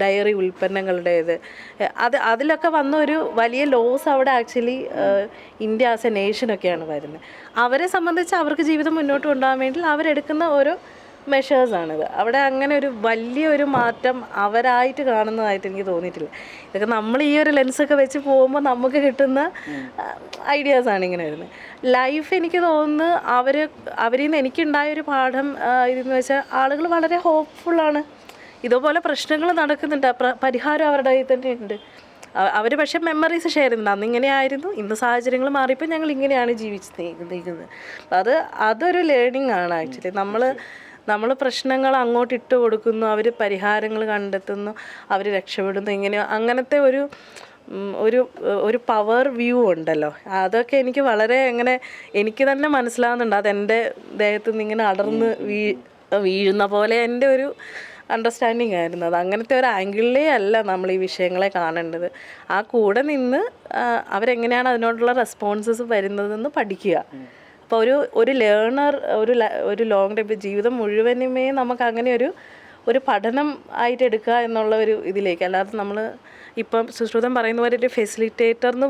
ഡയറി ഉൽപ്പന്നങ്ങളുടേത്, അതിലൊക്കെ വന്ന ഒരു വലിയ ലോസ് അവിടെ ആക്ച്വലി ഇന്ത്യ ആസ് എ നേഷനൊക്കെയാണ് വരുന്നത്. അവരെ സംബന്ധിച്ച് അവർക്ക് ജീവിതം മുന്നോട്ട് കൊണ്ടുപോകാൻ വേണ്ടി അവരെടുക്കുന്ന ഓരോ മെഷേഴ്സാണിത്. അവിടെ അങ്ങനെ ഒരു വലിയൊരു മാറ്റം അവരായിട്ട് കാണുന്നതായിട്ട് എനിക്ക് തോന്നിയിട്ടില്ല. ഇതൊക്കെ നമ്മൾ ഈ ഒരു ലെൻസൊക്കെ വെച്ച് പോകുമ്പോൾ നമുക്ക് കിട്ടുന്ന ഐഡിയാസാണ് ഇങ്ങനെ വരുന്നത്. ലൈഫ് എനിക്ക് തോന്നുന്നു അവരിൽ നിന്ന് എനിക്കുണ്ടായൊരു പാഠം ഇതെന്ന് വെച്ചാൽ ആളുകൾ വളരെ ഹോപ്പ്ഫുള്ളാണ്. ഇതുപോലെ പ്രശ്നങ്ങൾ നടക്കുന്നുണ്ട്, പരിഹാരം അവരുടെ കയ്യിൽ തന്നെ ഉണ്ട്. അവർ പക്ഷേ മെമ്മറീസ് ഷെയർ ചെയ്യുന്നുണ്ട്. അന്ന് ഇങ്ങനെയായിരുന്നു, ഇന്ന് സാഹചര്യങ്ങൾ മാറിയപ്പോൾ ഞങ്ങൾ ഇങ്ങനെയാണ് ജീവിച്ചിരിക്കുന്നത്. അതൊരു ലേണിംഗ് ആണ് ആക്ച്വലി. നമ്മൾ പ്രശ്നങ്ങൾ അങ്ങോട്ട് ഇട്ട് കൊടുക്കുന്നു, അവർ പരിഹാരങ്ങൾ കണ്ടെത്തുന്നു, അവർ രക്ഷപ്പെടുന്നു, ഇങ്ങനെ അങ്ങനത്തെ ഒരു പവർ വ്യൂ ഉണ്ടല്ലോ. അതൊക്കെ എനിക്ക് വളരെ എനിക്ക് തന്നെ മനസ്സിലാവുന്നുണ്ട്. അതെൻ്റെ ദേഹത്തു നിന്ന് ഇങ്ങനെ അടർന്ന് വീഴുന്ന പോലെ എൻ്റെ ഒരു അണ്ടർസ്റ്റാൻഡിങ് ആയിരുന്നു. അത് അങ്ങനത്തെ ഒരു ആംഗിളിലേ അല്ല നമ്മൾ ഈ വിഷയങ്ങളെ കാണേണ്ടത്. ആ കൂടെ നിന്ന് അവരെങ്ങനെയാണ് അതിനോടുള്ള റെസ്പോൺസസ് വരുന്നതെന്ന് പഠിക്കുക. അപ്പോൾ ഒരു ലേണർ ഒരു ലോങ് ടൈം ജീവിതം മുഴുവനുമേ നമുക്ക് അങ്ങനെ ഒരു പഠനം ആയിട്ട് എടുക്കുക എന്നുള്ള ഒരു ഇതിലേക്ക്, അല്ലാതെ നമ്മൾ ഇപ്പം സുശ്രുതം പറയുന്ന പോലെ ഒരു ഫെസിലിറ്റേറ്ററിന്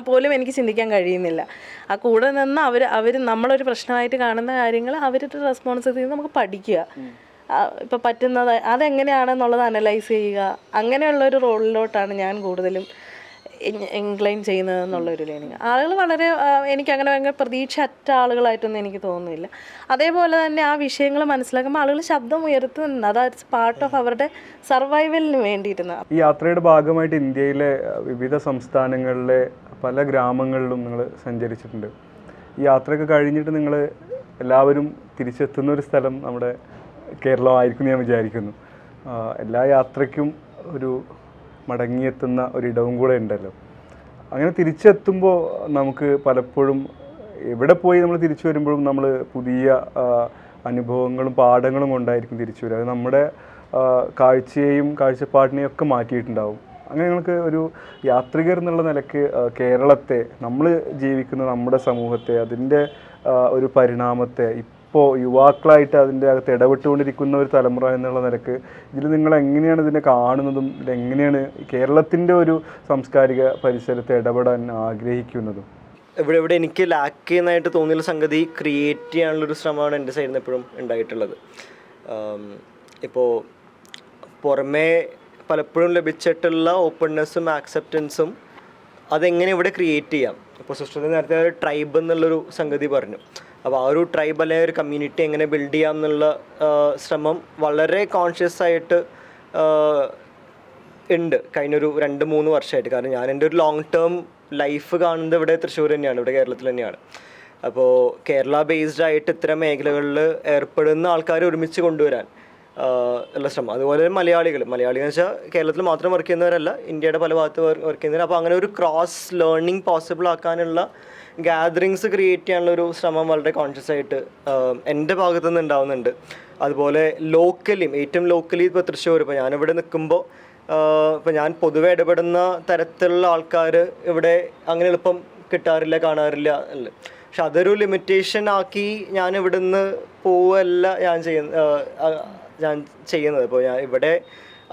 പോലും എനിക്ക് ചിന്തിക്കാൻ കഴിയുന്നില്ല. ആ കൂടെ നിന്ന് അവർ നമ്മളൊരു പ്രശ്നമായിട്ട് കാണുന്ന കാര്യങ്ങൾ അവരുടെ റെസ്പോൺസിബിലിറ്റി നിന്ന് നമുക്ക് പഠിക്കുക. ഇപ്പം പറ്റുന്നത് അതെങ്ങനെയാണെന്നുള്ളത് അനലൈസ് ചെയ്യുക. അങ്ങനെയുള്ളൊരു റോളിലോട്ടാണ് ഞാൻ കൂടുതലും ഇൻക്ലൈൻ ചെയ്യുന്നതെന്നുള്ളൊരു ലേണിങ്. ആളുകൾ വളരെ എനിക്കങ്ങനെ ഭയങ്കര പ്രതീക്ഷ അറ്റ ആളുകളായിട്ടൊന്നും എനിക്ക് തോന്നുന്നില്ല. അതേപോലെ തന്നെ ആ വിഷയങ്ങൾ മനസ്സിലാക്കുമ്പോൾ ആളുകൾ ശബ്ദം ഉയർത്തുന്നുണ്ട്. അതായത് പാർട്ട് ഓഫ് അവരുടെ സർവൈവലിന് വേണ്ടിയിരുന്ന. ഈ യാത്രയുടെ ഭാഗമായിട്ട് ഇന്ത്യയിലെ വിവിധ സംസ്ഥാനങ്ങളിലെ പല ഗ്രാമങ്ങളിലും നിങ്ങൾ സഞ്ചരിച്ചിട്ടുണ്ട്. ഈ യാത്രയൊക്കെ കഴിഞ്ഞിട്ട് നിങ്ങൾ എല്ലാവരും തിരിച്ചെത്തുന്ന ഒരു സ്ഥലം നമ്മുടെ കേരളമായിരിക്കും ഞാൻ വിചാരിക്കുന്നു. എല്ലാ യാത്രയ്ക്കും ഒരു മടങ്ങിയെത്തുന്ന ഒരിടവും കൂടെ ഉണ്ടല്ലോ. അങ്ങനെ തിരിച്ചെത്തുമ്പോൾ നമുക്ക് പലപ്പോഴും എവിടെ പോയി നമ്മൾ തിരിച്ചു വരുമ്പോഴും നമ്മൾ പുതിയ അനുഭവങ്ങളും പാഠങ്ങളും കൊണ്ടായിരിക്കും തിരിച്ചു വരിക. അത് നമ്മുടെ കാഴ്ചയെയും കാഴ്ചപ്പാടിനെയും ഒക്കെ മാറ്റിയിട്ടുണ്ടാവും. അങ്ങനെ നിങ്ങൾക്ക് ഒരു യാത്രികർ എന്നുള്ള നിലയ്ക്ക് കേരളത്തെ, നമ്മൾ ജീവിക്കുന്ന നമ്മുടെ സമൂഹത്തെ, അതിൻ്റെ ഒരു പരിണാമത്തെ, ഇപ്പോൾ യുവാക്കളായിട്ട് അതിൻ്റെ അകത്ത് ഇടപെട്ടുകൊണ്ടിരിക്കുന്ന ഒരു തലമുറ എന്നുള്ള നിലക്ക് ഇതിൽ നിങ്ങൾ എങ്ങനെയാണ് ഇതിനെ കാണുന്നതും ഇതെങ്ങനെയാണ് കേരളത്തിൻ്റെ ഒരു സാംസ്കാരിക പരിസരത്തെ ഇടപെടാൻ ആഗ്രഹിക്കുന്നതും? ഇവിടെ എനിക്ക് ലാക്ക് ചെയ്യുന്നതായിട്ട് തോന്നിയുള്ള സംഗതി ക്രിയേറ്റ് ചെയ്യാനുള്ളൊരു ശ്രമമാണ് എൻ്റെ സൈഡിൽ നിന്ന് എപ്പോഴും ഉണ്ടായിട്ടുള്ളത്. ഇപ്പോൾ പുറമേ പലപ്പോഴും ലഭിച്ചിട്ടുള്ള ഓപ്പൺനെസ്സും ആക്സെപ്റ്റൻസും അതെങ്ങനെ ഇവിടെ ക്രിയേറ്റ് ചെയ്യാം. ഇപ്പോൾ സിസ്റ്റർ നേരത്തെ ഒരു ട്രൈബ് എന്നുള്ളൊരു സംഗതി പറഞ്ഞു. അപ്പോൾ ആ ഒരു ട്രൈബ് അല്ലെങ്കിൽ ഒരു കമ്മ്യൂണിറ്റി എങ്ങനെ ബിൽഡ് ചെയ്യാം എന്നുള്ള ശ്രമം വളരെ കോൺഷ്യസ് ആയിട്ട് ഉണ്ട് കഴിഞ്ഞൊരു 2-3 വർഷമായിട്ട്. കാരണം ഞാൻ എൻ്റെ ഒരു ലോങ് ടേം ലൈഫ് കാണുന്നത് ഇവിടെ തൃശ്ശൂർ തന്നെയാണ്, ഇവിടെ കേരളത്തിൽ തന്നെയാണ്. അപ്പോൾ കേരള ബേസ്ഡ് ആയിട്ട് ഇത്തരം മേഖലകളിൽ ഏർപ്പെടുന്ന ആൾക്കാരെ ഒരുമിച്ച് കൊണ്ടുവരാൻ ഉള്ള ശ്രമം. അതുപോലെ മലയാളികൾ എന്ന് വെച്ചാൽ കേരളത്തിൽ മാത്രം വർക്ക് ചെയ്യുന്നവരല്ല, ഇന്ത്യയുടെ പല ഭാഗത്ത് വർക്ക് ചെയ്യുന്നവർ. അപ്പോൾ അങ്ങനെ ഒരു ക്രോസ് ലേണിംഗ് പോസിബിൾ ആക്കാനുള്ള ഗ്യാതറിങ്സ് ക്രിയേറ്റ് ചെയ്യാനുള്ള ഒരു ശ്രമം വളരെ കോൺഷ്യസ് ആയിട്ട് എൻ്റെ ഭാഗത്തു നിന്ന് ഉണ്ടാവുന്നുണ്ട്. അതുപോലെ ഏറ്റവും ലോക്കലി ഇപ്പോൾ തൃശ്ശൂർ, ഇപ്പോൾ ഞാനിവിടെ നിൽക്കുമ്പോൾ ഇപ്പോൾ ഞാൻ പൊതുവെ ഇടപെടുന്ന തരത്തിലുള്ള ആൾക്കാർ ഇവിടെ അങ്ങനെ എളുപ്പം കിട്ടാറില്ല, കാണാറില്ല അല്ലേ. പക്ഷെ അതൊരു ലിമിറ്റേഷൻ ആക്കി ഞാൻ ഇവിടുന്ന് പോവല്ല ഞാൻ ചെയ്യുന്നത്. ഇപ്പോൾ ഞാൻ ഇവിടെ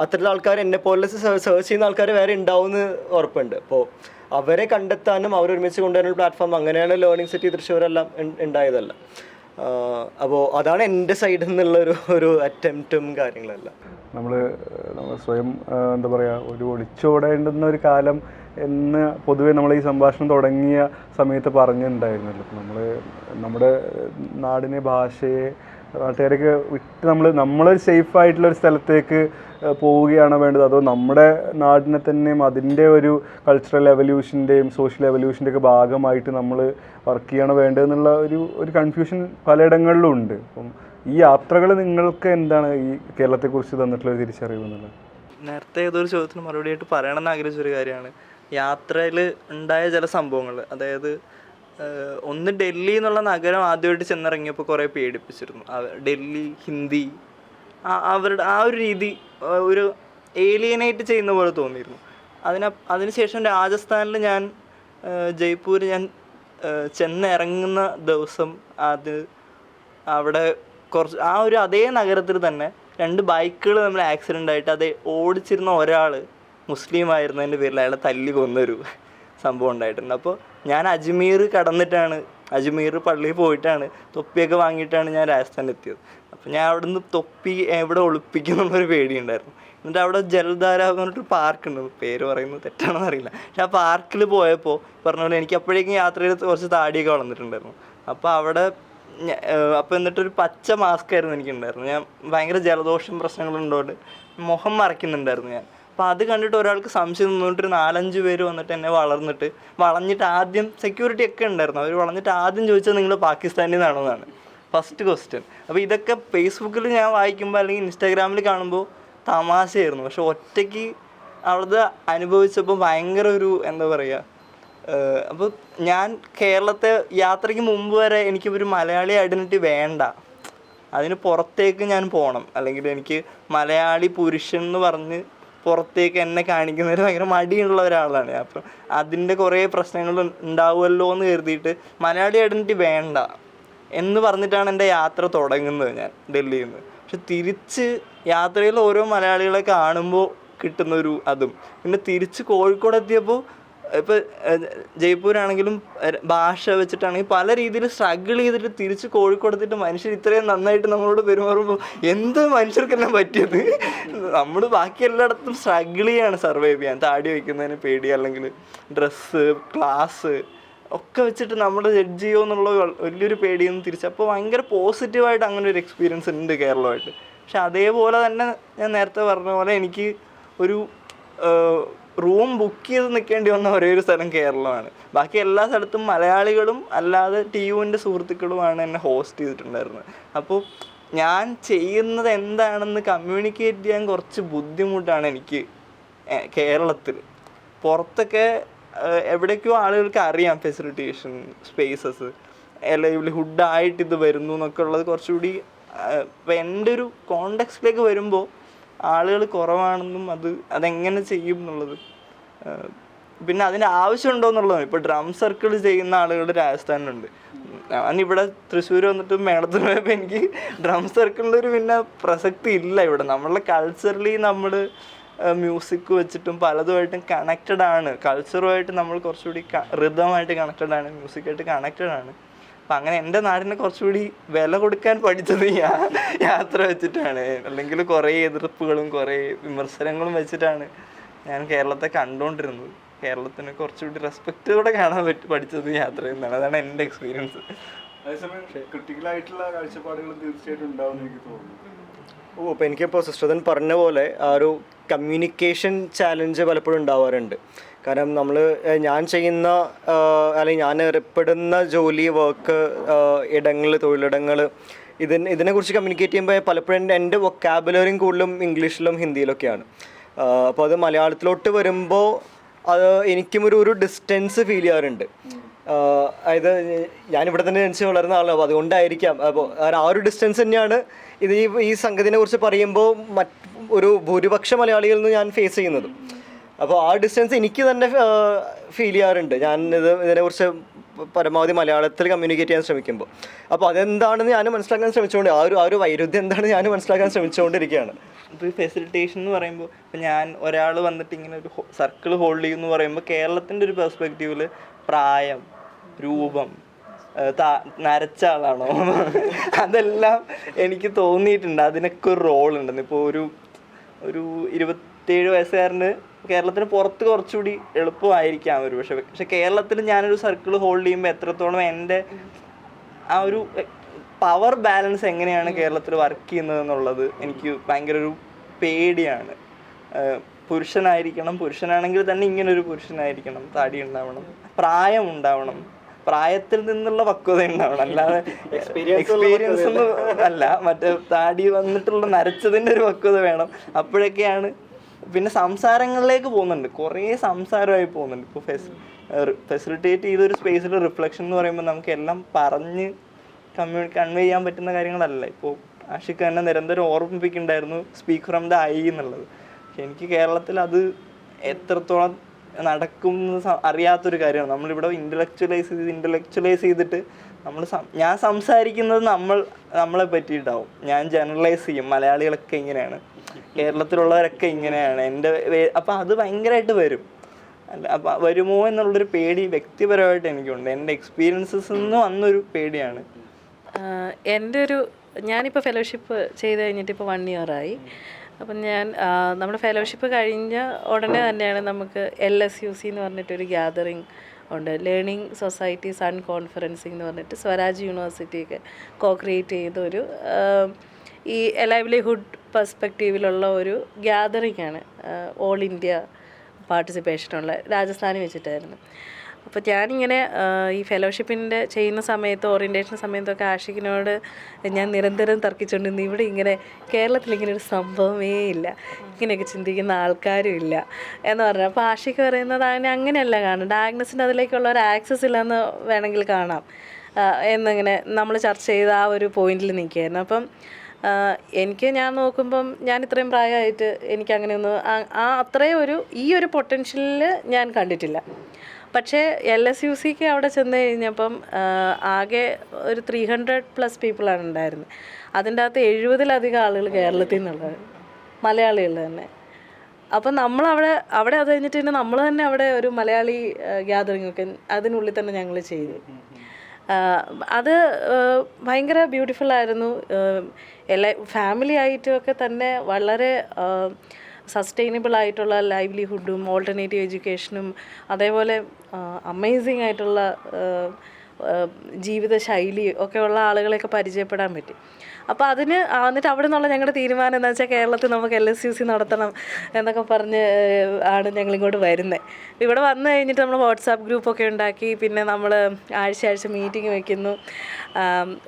അത്തരത്തിലുള്ള ആൾക്കാർ എന്നെപ്പോലെ സെർച്ച് ചെയ്യുന്ന ആൾക്കാർ വേറെ ഉണ്ടാവുമെന്ന് ഉറപ്പുണ്ട്. അപ്പോൾ അവരെ കണ്ടെത്താനും അവരൊരുമിച്ച് കൊണ്ടുവരുന്ന പ്ലാറ്റ്ഫോം, അങ്ങനെയാണ് ലേണിംഗ് സിറ്റി തൃശ്ശൂരെല്ലാം ഉണ്ടായതല്ല. അപ്പോൾ അതാണ് എൻ്റെ സൈഡിൽ നിന്നുള്ളൊരു അറ്റംപ്റ്റും കാര്യങ്ങളെല്ലാം. നമ്മൾ സ്വയം എന്താ പറയുക, ഒരു ഒളിച്ചോടേണ്ടുന്ന ഒരു കാലം എന്ന് പൊതുവെ നമ്മൾ ഈ സംഭാഷണം തുടങ്ങിയ സമയത്ത് പറഞ്ഞിട്ടുണ്ടായിരുന്നല്ലോ. നമ്മൾ നമ്മുടെ നാടിനെ, ഭാഷയെ, നാട്ടുകാരൊക്കെ വിട്ട് നമ്മളൊരു സേഫായിട്ടുള്ളൊരു സ്ഥലത്തേക്ക് പോവുകയാണോ വേണ്ടത്, അതോ നമ്മുടെ നാടിനെ തന്നെയും അതിൻ്റെ ഒരു കൾച്ചറൽ എവല്യൂഷൻ്റെയും സോഷ്യൽ എവല്യൂഷൻ്റെയൊക്കെ ഭാഗമായിട്ട് നമ്മൾ വർക്ക് ചെയ്യണോ വേണ്ടതെന്നുള്ള ഒരു കൺഫ്യൂഷൻ പലയിടങ്ങളിലും ഉണ്ട്. അപ്പം ഈ യാത്രകൾ നിങ്ങൾക്ക് എന്താണ് ഈ കേരളത്തെക്കുറിച്ച് തന്നിട്ടുള്ള തിരിച്ചറിവ് എന്നുള്ളത്? നേരത്തെ ഏതൊരു ചോദ്യത്തിന് മറുപടിയായിട്ട് പറയണമെന്ന് ആഗ്രഹിച്ചൊരു കാര്യമാണ് യാത്രയിൽ ഉണ്ടായ ചില സംഭവങ്ങൾ. അതായത് ഒന്ന് ഡൽഹി എന്നുള്ള നഗരം ആദ്യമായിട്ട് ചെന്നിറങ്ങിയപ്പോൾ കുറേ പേടിപ്പിച്ചിരുന്നു. ഡൽഹി, ഹിന്ദി, അവരുടെ ആ ഒരു രീതി ഒരു ഏലിയനേറ്റ് ചെയ്യുന്ന പോലെ തോന്നിയിരുന്നു. അതിനുശേഷം രാജസ്ഥാനിൽ ഞാൻ ജയ്പൂർ ഞാൻ ചെന്നിറങ്ങുന്ന ദിവസം അവിടെ കുറച്ച് അതേ നഗരത്തിൽ തന്നെ 2 ബൈക്കുകൾ തമ്മിൽ ആക്സിഡൻ്റ് ആയിട്ട് അത് ഓടിച്ചിരുന്ന ഒരാൾ മുസ്ലിം ആയിരുന്നതിൻ്റെ പേരിൽ അയാളെ തല്ലി കൊന്നൊരു സംഭവം ഉണ്ടായിട്ടുണ്ട്. അപ്പോൾ ഞാൻ അജ്മീർ പള്ളിയിൽ പോയിട്ടാണ് തൊപ്പിയൊക്കെ വാങ്ങിയിട്ടാണ് ഞാൻ രാജസ്ഥാനിൽ എത്തിയത്. അപ്പോൾ ഞാൻ അവിടെ നിന്ന് തൊപ്പി എവിടെ ഒളിപ്പിക്കുന്നുള്ളൊരു പേടിയുണ്ടായിരുന്നു. എന്നിട്ട് അവിടെ ജൽധാര എന്ന് പറഞ്ഞിട്ടൊരു പാർക്കുണ്ട്, പേര് പറയുന്നത് തെറ്റാണെന്ന് അറിയില്ല. പക്ഷെ ആ പാർക്കിൽ പോയപ്പോൾ പറഞ്ഞ പോലെ എനിക്ക് അപ്പോഴേക്കും യാത്രയിൽ കുറച്ച് താടിയൊക്കെ വളർന്നിട്ടുണ്ടായിരുന്നു. അപ്പോൾ എന്നിട്ടൊരു പച്ച മാസ്ക് ആയിരുന്നു എനിക്കുണ്ടായിരുന്നു. ഞാൻ ഭയങ്കര ജലദോഷം പ്രശ്നങ്ങളുണ്ടോണ്ട് മുഖം മറയ്ക്കുന്നുണ്ടായിരുന്നു ഞാൻ. അപ്പോൾ അത് കണ്ടിട്ട് ഒരാൾക്ക് സംശയം തോന്നിയിട്ട് 4-5 പേര് വന്നിട്ട് എന്നെ വളഞ്ഞിട്ട് ആദ്യം സെക്യൂരിറ്റി ഒക്കെ ഉണ്ടായിരുന്നു. അവർ വളഞ്ഞിട്ട് ആദ്യം ചോദിച്ചത് നിങ്ങൾ പാകിസ്ഥാനിൽ നിന്നാണോ എന്നാണ് ഫസ്റ്റ് ക്വസ്റ്റ്യൻ. അപ്പോൾ ഇതൊക്കെ ഫേസ്ബുക്കിൽ ഞാൻ വായിക്കുമ്പോൾ അല്ലെങ്കിൽ ഇൻസ്റ്റാഗ്രാമിൽ കാണുമ്പോൾ തമാശയായിരുന്നു. പക്ഷെ ഒറ്റയ്ക്ക് അവിടുത്തെ അനുഭവിച്ചപ്പോൾ ഭയങ്കര ഒരു എന്താ പറയുക. അപ്പോൾ ഞാൻ കേരളത്തെ യാത്രയ്ക്ക് മുമ്പ് വരെ എനിക്കൊരു മലയാളി ഐഡൻറ്റിറ്റി വേണ്ട, അതിന് പുറത്തേക്ക് ഞാൻ പോകണം, അല്ലെങ്കിൽ എനിക്ക് മലയാളി പുരുഷൻ എന്ന് പറഞ്ഞ് പുറത്തേക്ക് എന്നെ കാണിക്കുന്നതിൽ ഭയങ്കര മടിയുള്ള ഒരാളാണ്. അപ്പം അതിൻ്റെ കുറേ പ്രശ്നങ്ങൾ ഉണ്ടാവുമല്ലോ എന്ന് കരുതിയിട്ട് മലയാളി ഐഡൻറ്റിറ്റി വേണ്ട എന്ന് പറഞ്ഞിട്ടാണ് എൻ്റെ യാത്ര തുടങ്ങുന്നത് ഞാൻ ഡൽഹിയിൽ നിന്ന്. പക്ഷെ തിരിച്ച് യാത്രയിൽ ഓരോ മലയാളികളെ കാണുമ്പോൾ കിട്ടുന്നൊരു അതും, പിന്നെ തിരിച്ച് കോഴിക്കോട് എത്തിയപ്പോൾ ഇപ്പോൾ ജയ്പൂരാണെങ്കിലും ഭാഷ വെച്ചിട്ടാണെങ്കിൽ പല രീതിയിൽ സ്ട്രഗിൾ ചെയ്തിട്ട് തിരിച്ച് കോഴിക്കോട് എത്തിയിട്ട് മനുഷ്യർ ഇത്രയും നന്നായിട്ട് നമ്മളോട് പെരുമാറുമ്പോൾ എന്ത് മനുഷ്യർക്കെല്ലാം പറ്റിയത്. നമ്മൾ ബാക്കി എല്ലായിടത്തും സ്ട്രഗിൾ ചെയ്യാണ് സർവൈവ് ചെയ്യാൻ. താടി വയ്ക്കുന്നതിന് പേടി, അല്ലെങ്കിൽ ഡ്രസ്സ്, ക്ലാസ് ഒക്കെ വെച്ചിട്ട് നമ്മൾ ജഡ്ജ് ചെയ്യുമോ എന്നുള്ള വലിയൊരു പേടിയൊന്നും തിരിച്ച്. അപ്പോൾ ഭയങ്കര പോസിറ്റീവായിട്ട് അങ്ങനെ ഒരു എക്സ്പീരിയൻസ് ഉണ്ട് കേരളമായിട്ട്. പക്ഷെ അതേപോലെ തന്നെ ഞാൻ നേരത്തെ പറഞ്ഞ പോലെ എനിക്ക് ഒരു റൂം ബുക്ക് ചെയ്ത് നിൽക്കേണ്ടി വന്ന ഒരേ ഒരു സ്ഥലം കേരളമാണ്. ബാക്കി എല്ലാ സ്ഥലത്തും മലയാളികളും അല്ലാതെ ടിയുവിൻ്റെ സുഹൃത്തുക്കളുമാണ് എന്നെ ഹോസ്റ്റ് ചെയ്തിട്ടുണ്ടായിരുന്നത്. അപ്പോൾ ഞാൻ ചെയ്യുന്നത് എന്താണെന്ന് കമ്മ്യൂണിക്കേറ്റ് ചെയ്യാൻ കുറച്ച് ബുദ്ധിമുട്ടാണ് എനിക്ക് കേരളത്തിൽ. പുറത്തൊക്കെ എവിടേക്കോ ആളുകൾക്ക് അറിയാം ഫെസിലിറ്റേഷൻ, സ്പേസസ്, ലൈവ്ലിഹുഡായിട്ട് ഇത് വരുന്നു എന്നൊക്കെ ഉള്ളത് കുറച്ചുകൂടി. ഇപ്പം എൻ്റെ ഒരു കോണ്ടെക്സ്റ്റിലേക്ക് വരുമ്പോൾ ആളുകൾ കുറവാണെന്നും അതെങ്ങനെ ചെയ്യും എന്നുള്ളത്, പിന്നെ അതിൻ്റെ ആവശ്യമുണ്ടോ എന്നുള്ളതാണ്. ഇപ്പോൾ ഡ്രം സർക്കിൾ ചെയ്യുന്ന ആളുകൾ രാജസ്ഥാനിലുണ്ട്. ഞാനിവിടെ തൃശ്ശൂർ വന്നിട്ട് മേളത്തിന് പോയപ്പോൾ എനിക്ക് ഡ്രം സർക്കിളിൻ്റെ ഒരു പിന്നെ പ്രസക്തി ഇല്ല ഇവിടെ. നമ്മളുടെ കൾച്ചറലി നമ്മൾ മ്യൂസിക് വെച്ചിട്ടും പലതുമായിട്ടും കണക്റ്റഡ് ആണ്. കൾച്ചറുമായിട്ട് നമ്മൾ കുറച്ചുകൂടി റിതമായിട്ട് കണക്റ്റഡ് ആണ്, മ്യൂസിക്കായിട്ട് കണക്റ്റഡ് ആണ്. അപ്പം അങ്ങനെ എൻ്റെ നാടിനെ കുറച്ചുകൂടി വില കൊടുക്കാൻ പഠിച്ചത് യാത്ര വെച്ചിട്ടാണ്. അല്ലെങ്കിൽ കുറേ എതിർപ്പുകളും കുറേ വിമർശനങ്ങളും വെച്ചിട്ടാണ് ഞാൻ കേരളത്തെ കണ്ടുകൊണ്ടിരുന്നത്. കേരളത്തിന് കുറച്ചുകൂടി റെസ്പെക്റ്റോടെ കാണാൻ പഠിച്ചത് യാത്ര എന്നാണ്. അതാണ് എൻ്റെ എക്സ്പീരിയൻസ്. അതേസമയം ക്രിട്ടിക്കലായിട്ടുള്ള കാഴ്ചപ്പാടുകൾ തീർച്ചയായിട്ടും ഉണ്ടാവുമെന്ന് എനിക്ക് തോന്നുന്നു. അപ്പോൾ എനിക്കിപ്പോൾ സിസ്റ്റർ പറഞ്ഞ പോലെ ആ ഒരു കമ്മ്യൂണിക്കേഷൻ ചാലഞ്ച് പലപ്പോഴും ഉണ്ടാവാറുണ്ട്. കാരണം ഞാൻ ചെയ്യുന്ന അല്ലെങ്കിൽ ഞാൻ ഏർപ്പെടുന്ന ജോലി, വർക്ക് ഇടങ്ങൾ, തൊഴിലിടങ്ങൾ ഇതിനെക്കുറിച്ച് കമ്മ്യൂണിക്കേറ്റ് ചെയ്യുമ്പോൾ പലപ്പോഴും എൻ്റെ വൊക്കാബുലറിയും കൂടുതലും ഇംഗ്ലീഷിലും ഹിന്ദിയിലൊക്കെയാണ്. അപ്പോൾ അത് മലയാളത്തിലോട്ട് വരുമ്പോൾ അത് എനിക്കും ഒരു ഡിസ്റ്റൻസ് ഫീൽ ചെയ്യാറുണ്ട്. അതായത് ഞാനിവിടെ തന്നെ ജനിച്ച് വളർന്ന ആളാണ്, അപ്പോൾ അതുകൊണ്ടായിരിക്കാം. അപ്പോൾ ആ ഒരു ഡിസ്റ്റൻസ് തന്നെയാണ് ഈ സംഗതിനെ കുറിച്ച് പറയുമ്പോൾ ഒരു ഭൂരിപക്ഷ മലയാളികളിൽ നിന്ന് ഞാൻ ഫേസ് ചെയ്യുന്നത്. അപ്പോൾ ആ ഡിസ്റ്റൻസ് എനിക്ക് തന്നെ ഫീൽ ചെയ്യാറുണ്ട് ഞാൻ ഇതിനെക്കുറിച്ച് പരമാവധി മലയാളത്തിൽ കമ്മ്യൂണിക്കേറ്റ് ചെയ്യാൻ ശ്രമിക്കുമ്പോൾ. അപ്പോൾ അതെന്താണെന്ന് ഞാൻ മനസ്സിലാക്കാൻ ശ്രമിച്ചുകൊണ്ട് ആ ഒരു വൈരുദ്ധ്യം എന്താണെന്ന് ഞാൻ മനസ്സിലാക്കാൻ ശ്രമിച്ചുകൊണ്ടിരിക്കുകയാണ്. ഇപ്പോൾ ഈ ഫെസിലിറ്റേഷൻ എന്ന് പറയുമ്പോൾ ഇപ്പോൾ ഞാൻ ഒരാൾ വന്നിട്ട് ഇങ്ങനെ ഒരു സർക്കിൾ ഹോൾഡ് ചെയ്യുമെന്ന് പറയുമ്പോൾ കേരളത്തിൻ്റെ ഒരു പെർസ്പെക്റ്റീവിൽ പ്രായം, രൂപം, നരച്ച ആളാണോ, അതെല്ലാം എനിക്ക് തോന്നിയിട്ടുണ്ട്. അതിനൊക്കെ ഒരു റോൾ ഉണ്ടെന്ന്. ഇപ്പോൾ ഒരു 27 വയസ്സുകാരന് കേരളത്തിന് പുറത്ത് കുറച്ചുകൂടി എളുപ്പമായിരിക്കാം ഒരു പക്ഷെ കേരളത്തിൽ ഞാനൊരു സർക്കിൾ ഹോൾഡ് ചെയ്യുമ്പോൾ എത്രത്തോളം എൻ്റെ ആ ഒരു പവർ ബാലൻസ് എങ്ങനെയാണ് കേരളത്തിൽ വർക്ക് ചെയ്യുന്നത് എന്നുള്ളത് എനിക്ക് ഭയങ്കര ഒരു പേടിയാണ്. പുരുഷനാണെങ്കിൽ തന്നെ ഇങ്ങനൊരു പുരുഷനായിരിക്കണം, താടി ഉണ്ടാവണം, പ്രായം ഉണ്ടാവണം, പ്രായത്തിൽ നിന്നുള്ള പക്വത ഉണ്ടാവണം, അല്ലാതെ എക്സ്പീരിയൻസ് ഒന്നും അല്ല, മറ്റേ താടി വന്നിട്ടുള്ള നരച്ചതിൻ്റെ ഒരു പക്വത വേണം. അപ്പോഴൊക്കെയാണ്. പിന്നെ സംസാരങ്ങളിലേക്ക് പോകുന്നുണ്ട്, കുറേ സംസാരമായി പോകുന്നുണ്ട്. ഇപ്പോൾ ഫെസിലിറ്റേറ്റ് ചെയ്തൊരു സ്പേസിൽ റിഫ്ലക്ഷൻ എന്ന് പറയുമ്പോൾ നമുക്ക് എല്ലാം പറഞ്ഞ് കൺവേ ചെയ്യാൻ പറ്റുന്ന കാര്യങ്ങളല്ല. ഇപ്പോൾ ആഷിഖ് തന്നെ നിരന്തരം ഓർമ്മിപ്പിക്കുന്നുണ്ടായിരുന്നു സ്പീക്ക് ഫ്രം ദ ഐ എന്നുള്ളത്. പക്ഷെ എനിക്ക് കേരളത്തിൽ അത് എത്രത്തോളം നടക്കും അറിയാത്തൊരു കാര്യമാണ്. നമ്മളിവിടെ ഇൻ്റലക്ച്വലൈസ് ചെയ്തിട്ട് ഞാൻ സംസാരിക്കുന്നത് നമ്മളെ പറ്റിയിട്ടാവും. ഞാൻ ജനറലൈസ് ചെയ്യും, മലയാളികളൊക്കെ ഇങ്ങനെയാണ്, കേരളത്തിലുള്ളവരൊക്കെ ഇങ്ങനെയാണ്, അപ്പം അത് ഭയങ്കരമായിട്ട് വരും. അല്ല അപ്പം വരുമോ എന്നുള്ളൊരു പേടി വ്യക്തിപരമായിട്ട് എനിക്കുണ്ട്. എൻ്റെ എക്സ്പീരിയൻസസ് നിന്ന് വന്നൊരു പേടിയാണ്. ഞാനിപ്പോൾ ഫെലോഷിപ്പ് ചെയ്ത് കഴിഞ്ഞിട്ട് ഇപ്പോൾ 1 ഇയറായി. അപ്പം നമ്മുടെ ഫെലോഷിപ്പ് കഴിഞ്ഞ ഉടനെ തന്നെയാണ് നമുക്ക് LSUC എന്ന് പറഞ്ഞിട്ടൊരു ഗ്യാതറിങ് ഉണ്ട്, ലേണിംഗ് സൊസൈറ്റി സൺ കോൺഫറൻസിങ് എന്ന് പറഞ്ഞിട്ട് സ്വരാജ് യൂണിവേഴ്സിറ്റിയൊക്കെ ക്രിയേറ്റ് ചെയ്തൊരു ഈ ലൈവ്ലിഹുഡ് പെർസ്പെക്റ്റീവിലുള്ള ഒരു ഗ്യാതറിംഗ് ആണ്. ഓൾ ഇന്ത്യ പാർട്ടിസിപ്പേഷനുള്ള രാജസ്ഥാനിൽ വെച്ചിട്ടായിരുന്നു. അപ്പോൾ ഞാനിങ്ങനെ ഈ ഫെലോഷിപ്പിൻ്റെ ചെയ്യുന്ന സമയത്ത് ഓറിയൻറ്റേഷൻ സമയത്തൊക്കെ ആഷിഖിനോട് ഞാൻ നിരന്തരം തർക്കിച്ചുകൊണ്ടിരുന്നു. ഇവിടെ കേരളത്തിൽ ഇങ്ങനെ ഒരു സംഭവമേ ഇല്ല, ഇങ്ങനെയൊക്കെ ചിന്തിക്കുന്ന ആൾക്കാരും ഇല്ല എന്ന് പറഞ്ഞു. അപ്പോൾ ആഷിഖ് പറയുന്നത് അങ്ങനെയല്ല കാണും, ഡയഗ്നസിൻ്റെ അതിലേക്കുള്ള ഒരു ആക്സസ് ഇല്ലെന്ന് വേണമെങ്കിൽ കാണാം എന്നിങ്ങനെ നമ്മൾ ചർച്ച ചെയ്ത ആ ഒരു പോയിന്റിൽ നിൽക്കുകയായിരുന്നു. അപ്പം ഞാൻ നോക്കുമ്പം ഞാൻ ഇത്രയും പ്രായമായിട്ട് എനിക്കങ്ങനെയൊന്നും അത്രയും ഈ ഒരു പൊട്ടൻഷ്യലിൽ ഞാൻ കണ്ടിട്ടില്ല. പക്ഷേ LSUCക്ക് അവിടെ ചെന്ന് കഴിഞ്ഞപ്പം ആകെ ഒരു 300+ പീപ്പിളാണ് ഉണ്ടായിരുന്നത്. അതിൻ്റെ അകത്ത് 70-ലധികം ആളുകൾ കേരളത്തിൽ നിന്നുള്ളത്, മലയാളികൾ തന്നെ. അപ്പം നമ്മളവിടെ അത് കഴിഞ്ഞിട്ട് പിന്നെ നമ്മൾ തന്നെ അവിടെ ഒരു മലയാളി ഗ്യാതറിംഗ് ഒക്കെ അതിനുള്ളിൽ തന്നെ ഞങ്ങൾ ചെയ്തു. അത് ഭയങ്കര ബ്യൂട്ടിഫുള്ളായിരുന്നു. ഫാമിലി ആയിട്ടുമൊക്കെ തന്നെ വളരെ സസ്റ്റൈനബിൾ ആയിട്ടുള്ള ലൈവ്ലിഹുഡും ഓൾട്ടർനേറ്റീവ് എഡ്യൂക്കേഷനും അതേപോലെ അമേസിങ് ആയിട്ടുള്ള ജീവിതശൈലി ഒക്കെ ഉള്ള ആളുകളെയൊക്കെ പരിചയപ്പെടാൻ പറ്റി. അപ്പോൾ എന്നിട്ട് അവിടെ നിന്നുള്ള ഞങ്ങളുടെ തീരുമാനം എന്താ വെച്ചാൽ കേരളത്തിൽ നമുക്ക് LSUC നടത്തണം എന്നൊക്കെ പറഞ്ഞ് ആണ് ഞങ്ങളിങ്ങോട്ട് വരുന്നത്. ഇവിടെ വന്നു കഴിഞ്ഞിട്ട് നമ്മൾ വാട്സാപ്പ് ഗ്രൂപ്പൊക്കെ ഉണ്ടാക്കി. പിന്നെ നമ്മൾ ആഴ്ച മീറ്റിംഗ് വയ്ക്കുന്നു.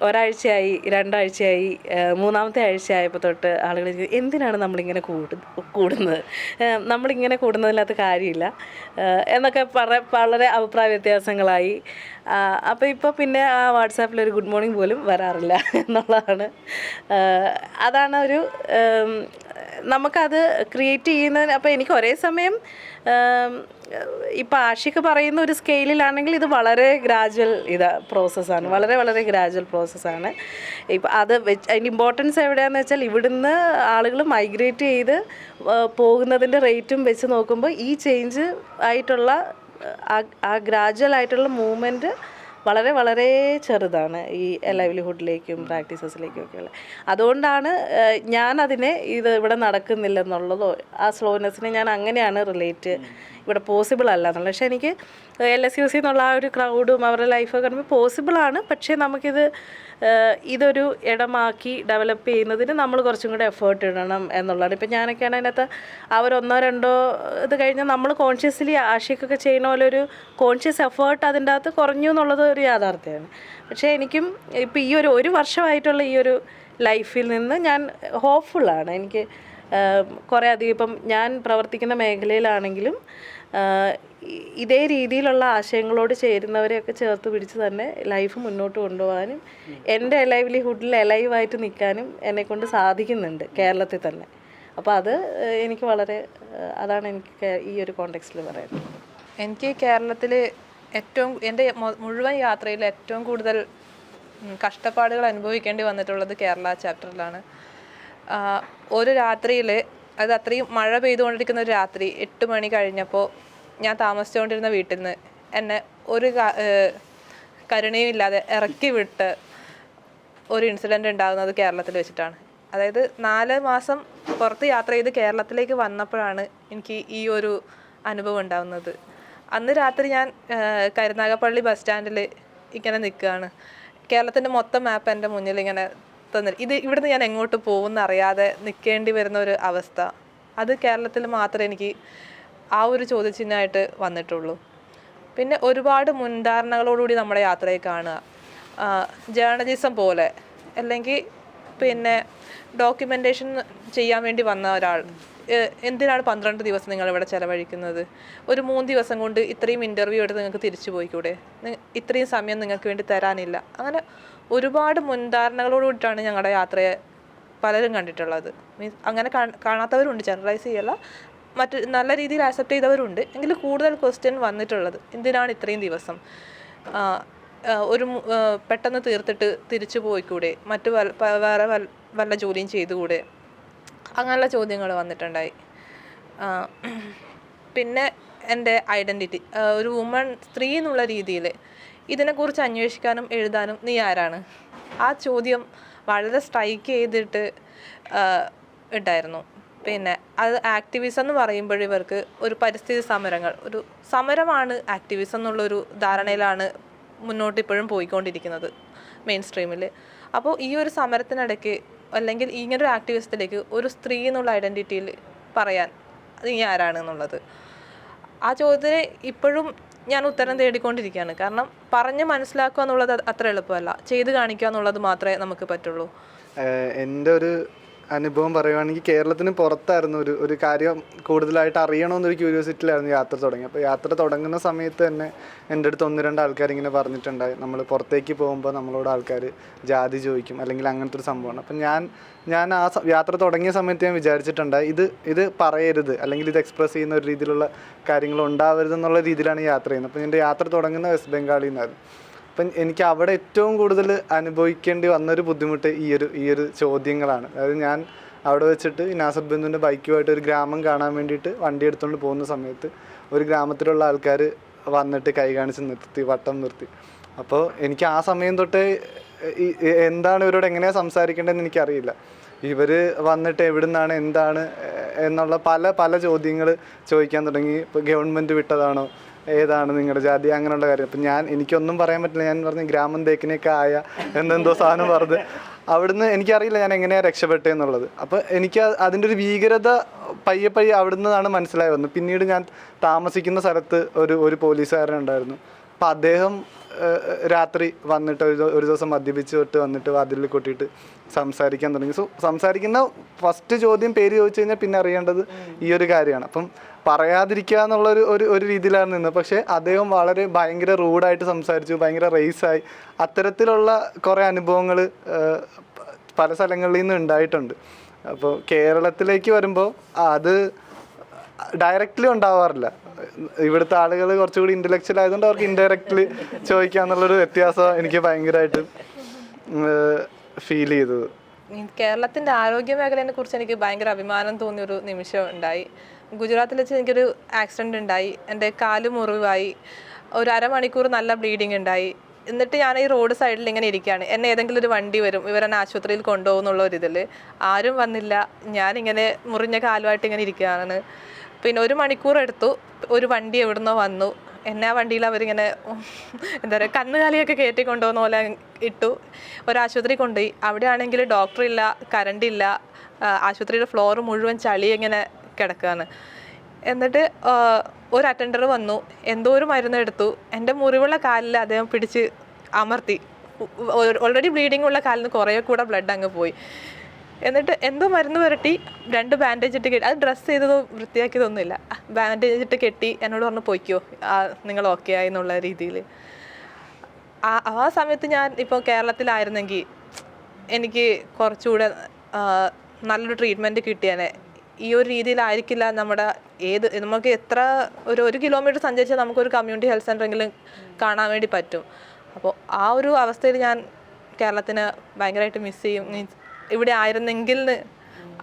ഒരാഴ്ചയായി, 2 ആഴ്ചയായി, 3-ാമത്തെ ആഴ്ച ആയപ്പോൾ തൊട്ട് ആളുകൾ എന്തിനാണ് നമ്മളിങ്ങനെ കൂടുന്നത്, നമ്മളിങ്ങനെ കൂടുന്നതിനകത്ത് കാര്യമില്ല എന്നൊക്കെ വളരെ അഭിപ്രായ വ്യത്യാസങ്ങളായി. അപ്പോൾ ഇപ്പോൾ പിന്നെ ആ വാട്സാപ്പിലൊരു ഗുഡ് മോർണിംഗ് പോലും വരാറില്ല എന്നുള്ളതാണ്. അതാണ് നമുക്കത് ക്രിയേറ്റ് ചെയ്യുന്നതിന്. അപ്പോൾ എനിക്ക് ഒരേ സമയം ഇപ്പോൾ ആഷിഖ് പറയുന്ന ഒരു സ്കെയിലിലാണെങ്കിൽ ഇത് വളരെ ഗ്രാജുവൽ പ്രോസസ്സാണ്, വളരെ വളരെ ഗ്രാജുവൽ പ്രോസസ്സാണ്. ഇപ്പോൾ അതിൻ്റെ ഇമ്പോർട്ടൻസ് എവിടെയാണെന്ന് വെച്ചാൽ ഇവിടുന്ന് ആളുകൾ മൈഗ്രേറ്റ് ചെയ്ത് പോകുന്നതിൻ്റെ റേറ്റും വെച്ച് നോക്കുമ്പോൾ ഈ ചേഞ്ച് ആയിട്ടുള്ള ആ ഗ്രാജുവൽ ആയിട്ടുള്ള മൂവ്മെൻറ്റ് വളരെ വളരെ ചെറുതാണ് ഈ ലൈവ്ലിഹുഡിലേക്കും പ്രാക്ടീസസിലേക്കും ഒക്കെയുള്ള. അതുകൊണ്ടാണ് ഞാനതിനെ ഇവിടെ നടക്കുന്നില്ലെന്നുള്ളതോ ആ സ്ലോനെസ്സിനെ ഞാൻ അങ്ങനെയാണ് റിലേറ്റ് ഇവിടെ പോസിബിൾ അല്ല എന്നുള്ളത്. പക്ഷേ എനിക്ക് LSUC എന്നുള്ള ആ ഒരു ക്രൗഡും അവരുടെ ലൈഫൊക്കെ കാണുമ്പോൾ പോസിബിളാണ്. പക്ഷേ നമുക്കിത് ഇതൊരു ഇടമാക്കി ഡെവലപ്പ് ചെയ്യുന്നതിന് നമ്മൾ കുറച്ചും കൂടെ എഫേർട്ട് ഇടണം എന്നുള്ളതാണ്. ഇപ്പം ഞാനൊക്കെയാണ് അതിനകത്ത് അവരൊന്നോ രണ്ടോ ഇത് കഴിഞ്ഞാൽ നമ്മൾ കോൺഷ്യസ്ലി ആഷിക്കൊക്കെ ചെയ്യുന്ന പോലെ ഒരു കോൺഷ്യസ് എഫേർട്ട് അതിൻ്റെ അകത്ത് കുറഞ്ഞു എന്നുള്ളത് ഒരു യാഥാർത്ഥ്യമാണ്. പക്ഷേ എനിക്കും ഇപ്പം ഈ ഒരു വർഷമായിട്ടുള്ള ഈ ഒരു ലൈഫിൽ നിന്ന് ഞാൻ ഹോപ്പ്ഫുള്ളാണ്. എനിക്ക് കുറേ അധികം ഇപ്പം ഞാൻ പ്രവർത്തിക്കുന്ന മേഖലയിലാണെങ്കിലും ഇതേ രീതിയിലുള്ള ആശയങ്ങളോട് ചേരുന്നവരെയൊക്കെ ചേർത്ത് പിടിച്ച് തന്നെ ലൈഫ് മുന്നോട്ട് കൊണ്ടുപോകാനും എൻ്റെ ലൈവ്ലിഹുഡിൽ എലൈവായിട്ട് നിൽക്കാനും എന്നെക്കൊണ്ട് സാധിക്കുന്നുണ്ട് കേരളത്തിൽ തന്നെ. അപ്പോൾ അത് എനിക്ക് വളരെ അതാണ് എനിക്ക് ഈ ഒരു കോണ്ടെക്സ്റ്റിൽ പറയുന്നത്. എനിക്ക് കേരളത്തിൽ എൻ്റെ മുഴുവൻ യാത്രയിൽ ഏറ്റവും കൂടുതൽ കഷ്ടപ്പാടുകൾ അനുഭവിക്കേണ്ടി വന്നിട്ടുള്ളത് കേരള ചാപ്റ്ററിലാണ്. ഒരു രാത്രിയിൽ അത് അത്രയും മഴ പെയ്തുകൊണ്ടിരിക്കുന്ന ഒരു രാത്രി 8 മണി കഴിഞ്ഞപ്പോൾ ഞാൻ താമസിച്ചുകൊണ്ടിരുന്ന വീട്ടിൽ നിന്ന് എന്നെ ഒരു കരുണയും ഇല്ലാതെ ഇറക്കി വിട്ട് ഒരു ഇൻസിഡൻറ്റ് ഉണ്ടാകുന്നത് കേരളത്തിൽ വെച്ചിട്ടാണ്. അതായത് 4 മാസം പുറത്ത് യാത്ര ചെയ്ത് കേരളത്തിലേക്ക് വന്നപ്പോഴാണ് എനിക്ക് ഈ ഒരു അനുഭവം ഉണ്ടാകുന്നത്. അന്ന് രാത്രി ഞാൻ കരുനാഗപ്പള്ളി ബസ് സ്റ്റാൻഡിൽ ഇങ്ങനെ നിൽക്കുകയാണ്. കേരളത്തിൻ്റെ മൊത്തം മാപ്പ് എൻ്റെ മുന്നിൽ ഇങ്ങനെ ഇവിടുന്ന് ഞാൻ എങ്ങോട്ട് പോകുമെന്ന് അറിയാതെ നിൽക്കേണ്ടി വരുന്ന ഒരു അവസ്ഥ. അത് കേരളത്തിൽ മാത്രമേ എനിക്ക് ആ ഒരു ചോദ്യചിഹ്നമായിട്ട് വന്നിട്ടുള്ളൂ. പിന്നെ ഒരുപാട് മുൻധാരണകളോടുകൂടി നമ്മുടെ യാത്രയെ കാണുക, ജേർണലിസം പോലെ അല്ലെങ്കിൽ പിന്നെ ഡോക്യുമെൻറ്റേഷൻ ചെയ്യാൻ വേണ്ടി വന്ന ഒരാൾ എന്തിനാണ് 12 ദിവസം നിങ്ങളിവിടെ ചിലവഴിക്കുന്നത്? ഒരു 3 ദിവസം കൊണ്ട് ഇത്രയും ഇൻ്റർവ്യൂ എടുത്ത് നിങ്ങൾക്ക് തിരിച്ചു പോയിക്കൂടെ? ഇത്രയും സമയം നിങ്ങൾക്ക് വേണ്ടി തരാനില്ല. അങ്ങനെ ഒരുപാട് മുൻധാരണകളോടുകൂടിയിട്ടാണ് ഞങ്ങളുടെ യാത്രയെ പലരും കണ്ടിട്ടുള്ളത്. മീൻസ് അങ്ങനെ കാണാത്തവരുണ്ട്, ജനറലൈസ് ചെയ്യല്ല, മറ്റ് നല്ല രീതിയിൽ ആക്സെപ്റ്റ് ചെയ്തവരുണ്ട്. എങ്കിലും കൂടുതൽ ക്വസ്റ്റ്യൻ വന്നിട്ടുള്ളത് എന്തിനാണ് ഇത്രയും ദിവസം, ഒരു പെട്ടെന്ന് തീർത്തിട്ട് തിരിച്ചു പോയിക്കൂടെ, മറ്റു വേറെ വല്ല ജോലിയും ചെയ്തുകൂടെ, അങ്ങനെയുള്ള ചോദ്യങ്ങൾ വന്നിട്ടുണ്ടായി. പിന്നെ എൻ്റെ ഐഡൻറ്റിറ്റി, ഒരു വുമൺ, സ്ത്രീ എന്നുള്ള രീതിയിൽ ഇതിനെക്കുറിച്ച് അന്വേഷിക്കാനും എഴുതാനും നീ ആരാണ്? ആ ചോദ്യം വളരെ സ്ട്രൈക്ക് ചെയ്തിട്ട് ഉണ്ടായിരുന്നു. പിന്നെ അത് ആക്ടിവിസം എന്ന് പറയുമ്പോൾ ഇവർക്ക് ഒരു പരിസ്ഥിതി സമരങ്ങൾ, ഒരു സമരമാണ് ആക്ടിവിസം എന്നുള്ളൊരു ധാരണയിലാണ് മുന്നോട്ട് ഇപ്പോഴും പോയിക്കൊണ്ടിരിക്കുന്നത് മെയിൻ സ്ട്രീമിൽ. അപ്പോൾ ഈ ഒരു സമരത്തിനിടയ്ക്ക് അല്ലെങ്കിൽ ഇങ്ങനൊരു ആക്ടിവിസത്തിലേക്ക് ഒരു സ്ത്രീ എന്നുള്ള ഐഡൻറ്റിറ്റിയിൽ പറയാൻ നീ ആരാണ് എന്നുള്ളത്, ആ ചോദ്യത്തിന് ഇപ്പോഴും ഞാൻ ഉത്തരം തേടിക്കൊണ്ടിരിക്കുകയാണ്. കാരണം പറഞ്ഞ് മനസ്സിലാക്കുക എന്നുള്ളത് അത്ര എളുപ്പമല്ല, ചെയ്ത് കാണിക്കുക എന്നുള്ളത് മാത്രമേ നമുക്ക് പറ്റുള്ളൂ. എൻ്റെ ഒരു അനുഭവം പറയുകയാണെങ്കിൽ കേരളത്തിന് പുറത്തായിരുന്നു ഒരു കാര്യം കൂടുതലായിട്ട് അറിയണമെന്നൊരു ക്യൂരിയോസിറ്റിയിലായിരുന്നു യാത്ര തുടങ്ങി. അപ്പോൾ യാത്ര തുടങ്ങുന്ന സമയത്ത് തന്നെ എൻ്റെ അടുത്ത് 1-2 ആൾക്കാർ ഇങ്ങനെ പറഞ്ഞിട്ടുണ്ടായി, നമ്മൾ പുറത്തേക്ക് പോകുമ്പോൾ നമ്മളോട് ആൾക്കാർ ജാതി ചോദിക്കും അല്ലെങ്കിൽ അങ്ങനത്തെ ഒരു സംഭവമാണ്. അപ്പം ഞാൻ ആ യാത്ര തുടങ്ങിയ സമയത്ത് ഞാൻ വിചാരിച്ചിട്ടുണ്ടായി ഇത് പറയരുത് അല്ലെങ്കിൽ ഇത് എക്സ്പ്രസ് ചെയ്യുന്ന ഒരു രീതിയിലുള്ള കാര്യങ്ങൾ ഉണ്ടാവരുതെന്നുള്ള രീതിയിലാണ് യാത്ര ചെയ്യുന്നത്. അപ്പം എൻ്റെ യാത്ര തുടങ്ങുന്ന വെസ്റ്റ് ബംഗാളിൽ നിന്നായിരുന്നു. അപ്പം എനിക്ക് അവിടെ ഏറ്റവും കൂടുതൽ അനുഭവിക്കേണ്ടി വന്നൊരു ബുദ്ധിമുട്ട് ഈ ഒരു ചോദ്യങ്ങളാണ്. അതായത് ഞാൻ അവിടെ വെച്ചിട്ട് നാസർ ബന്ധുവിൻ്റെ ബൈക്കുമായിട്ട് ഒരു ഗ്രാമം കാണാൻ വേണ്ടിയിട്ട് വണ്ടി എടുത്തുകൊണ്ട് പോകുന്ന സമയത്ത് ഒരു ഗ്രാമത്തിലുള്ള ആൾക്കാർ വന്നിട്ട് കൈ കാണിച്ച് വട്ടം നിർത്തി. അപ്പോൾ എനിക്ക് ആ സമയം തൊട്ടേ എന്താണ് ഇവരോട് എങ്ങനെയാണ് സംസാരിക്കേണ്ടതെന്ന് എനിക്കറിയില്ല. ഇവർ വന്നിട്ട് എവിടെ നിന്നാണ് എന്താണ് എന്നുള്ള പല ചോദ്യങ്ങൾ ചോദിക്കാൻ തുടങ്ങി. ഇപ്പോൾ ഗവൺമെൻറ് വിട്ടതാണോ, ഏതാണ് നിങ്ങളുടെ ജാതി, അങ്ങനെയുള്ള കാര്യം. അപ്പം എനിക്കൊന്നും പറയാൻ പറ്റില്ല. ഞാൻ പറഞ്ഞു ഗ്രാമം തേക്കിനൊക്കെ ആയ എന്നെന്തോ സാധനം പറഞ്ഞ് അവിടുന്ന് എനിക്കറിയില്ല ഞാൻ എങ്ങനെയാണ് രക്ഷപ്പെട്ടത് എന്നുള്ളത്. അപ്പോൾ എനിക്ക് അതിൻ്റെ ഒരു ഭീകരത പയ്യെ അവിടുന്നാണ് മനസ്സിലായി വന്നത്. പിന്നീട് ഞാൻ താമസിക്കുന്ന സ്ഥലത്ത് ഒരു പോലീസുകാരൻ ഉണ്ടായിരുന്നു. അപ്പം അദ്ദേഹം രാത്രി വന്നിട്ട് ഒരു ദിവസം മദ്യപിച്ചിട്ട് വന്നിട്ട് വാതിലിൽ കൊട്ടിയിട്ട് സംസാരിക്കാൻ തുടങ്ങി. സംസാരിക്കുന്ന ഫസ്റ്റ് ചോദ്യം പേര് ചോദിച്ചു കഴിഞ്ഞാൽ പിന്നെ അറിയേണ്ടത് ഈ ഒരു കാര്യമാണ്. അപ്പം പറയാതിരിക്കുക എന്നുള്ള ഒരു രീതിയിലാണ് നിന്നത്. പക്ഷേ അദ്ദേഹം ഭയങ്കര റൂഡായിട്ട് സംസാരിച്ചു, ഭയങ്കര റേസായി. അത്തരത്തിലുള്ള കുറേ അനുഭവങ്ങൾ പല സ്ഥലങ്ങളിൽ നിന്ന് ഉണ്ടായിട്ടുണ്ട്. അപ്പോൾ കേരളത്തിലേക്ക് വരുമ്പോൾ അത് ഡയറക്റ്റ്ലി ഉണ്ടാവാറില്ല. ഇവിടുത്തെ ആളുകൾ കുറച്ചുകൂടി ഇൻ്റലക്ച്വൽ ആയതുകൊണ്ട് അവർക്ക് ഇൻഡയറക്റ്റ്ലി ചോദിക്കാന്നുള്ളൊരു വ്യത്യാസം എനിക്ക് ഭയങ്കരമായിട്ട് ഫീൽ ചെയ്തത്. കേരളത്തിൻ്റെ ആരോഗ്യ മേഖലയെ കുറിച്ച് എനിക്ക് ഭയങ്കര അഭിമാനം തോന്നിയൊരു നിമിഷം ഉണ്ടായി. ഗുജറാത്തിൽ വെച്ച് എനിക്കൊരു ആക്സിഡൻറ്റ് ഉണ്ടായി, എൻ്റെ കാല് മുറിവായി, ഒരു അരമണിക്കൂർ നല്ല ബ്ലീഡിങ് ഉണ്ടായി. എന്നിട്ട് ഞാൻ ഈ റോഡ് സൈഡിൽ ഇങ്ങനെ ഇരിക്കുകയാണ്. എന്നെ ഏതെങ്കിലും ഒരു വണ്ടി വരും, ഇവരെന്നെ ആശുപത്രിയിൽ കൊണ്ടുപോകുന്നുള്ള ഒരിതിൽ ആരും വന്നില്ല. ഞാനിങ്ങനെ മുറിഞ്ഞ കാലുമായിട്ട് ഇങ്ങനെ ഇരിക്കുകയാണ്. പിന്നെ 1 മണിക്കൂർ എടുത്തു. ഒരു വണ്ടി എവിടുന്നോ വന്നു, എന്നെ ആ വണ്ടിയിൽ അവരിങ്ങനെ എന്താ പറയുക കന്നുകാലിയൊക്കെ കയറ്റി കൊണ്ടുപോകുന്ന പോലെ ഇട്ടു. ഒരാശുപത്രി കൊണ്ടുപോയി. അവിടെ ആണെങ്കിൽ ഡോക്ടറില്ല, കറണ്ടില്ല, ആശുപത്രിയുടെ ഫ്ലോർ മുഴുവൻ ചളി ഇങ്ങനെ കിടക്കുകയാണ്. എന്നിട്ട് ഒരു അറ്റൻഡർ വന്നു, എന്തോ ഒരു മരുന്ന് എടുത്തു. എൻ്റെ മുറിവുള്ള കാലിൽ അദ്ദേഹം പിടിച്ച് അമർത്തി. ഓൾറെഡി ബ്ലീഡിങ് ഉള്ള കാലിൽ നിന്ന് കുറേ കൂടെ ബ്ലഡ് അങ്ങ് പോയി. എന്നിട്ട് എന്തോ മരുന്ന് പുരട്ടി 2 ബാൻഡേജ് ഇട്ട് കെട്ടി. അത് ഡ്രസ്സ് ചെയ്തതോ വൃത്തിയാക്കിയതൊന്നുമില്ല. ബാൻഡേജ് ഇട്ട് കെട്ടി എന്നോട് പറഞ്ഞു പോയിക്കോ, നിങ്ങൾ ഓക്കെ ആയി എന്നുള്ള രീതിയിൽ. ആ സമയത്ത് ഞാൻ ഇപ്പോൾ കേരളത്തിലായിരുന്നെങ്കിൽ എനിക്ക് കുറച്ചുകൂടെ നല്ലൊരു ട്രീറ്റ്മെൻറ്റ് കിട്ടിയേനെ. ഈ ഒരു രീതിയിലായിരിക്കില്ല നമ്മുടെ നമുക്ക് എത്ര ഒരു കിലോമീറ്റർ സഞ്ചരിച്ചാൽ നമുക്കൊരു കമ്മ്യൂണിറ്റി ഹെൽത്ത് സെൻ്ററെങ്കിലും കാണാൻ വേണ്ടി പറ്റും. അപ്പോൾ ആ ഒരു അവസ്ഥയിൽ ഞാൻ കേരളത്തിന് ഭയങ്കരമായിട്ട് മിസ് ചെയ്യും. മീൻസ് ഇവിടെ ആയിരുന്നെങ്കിൽ എന്ന്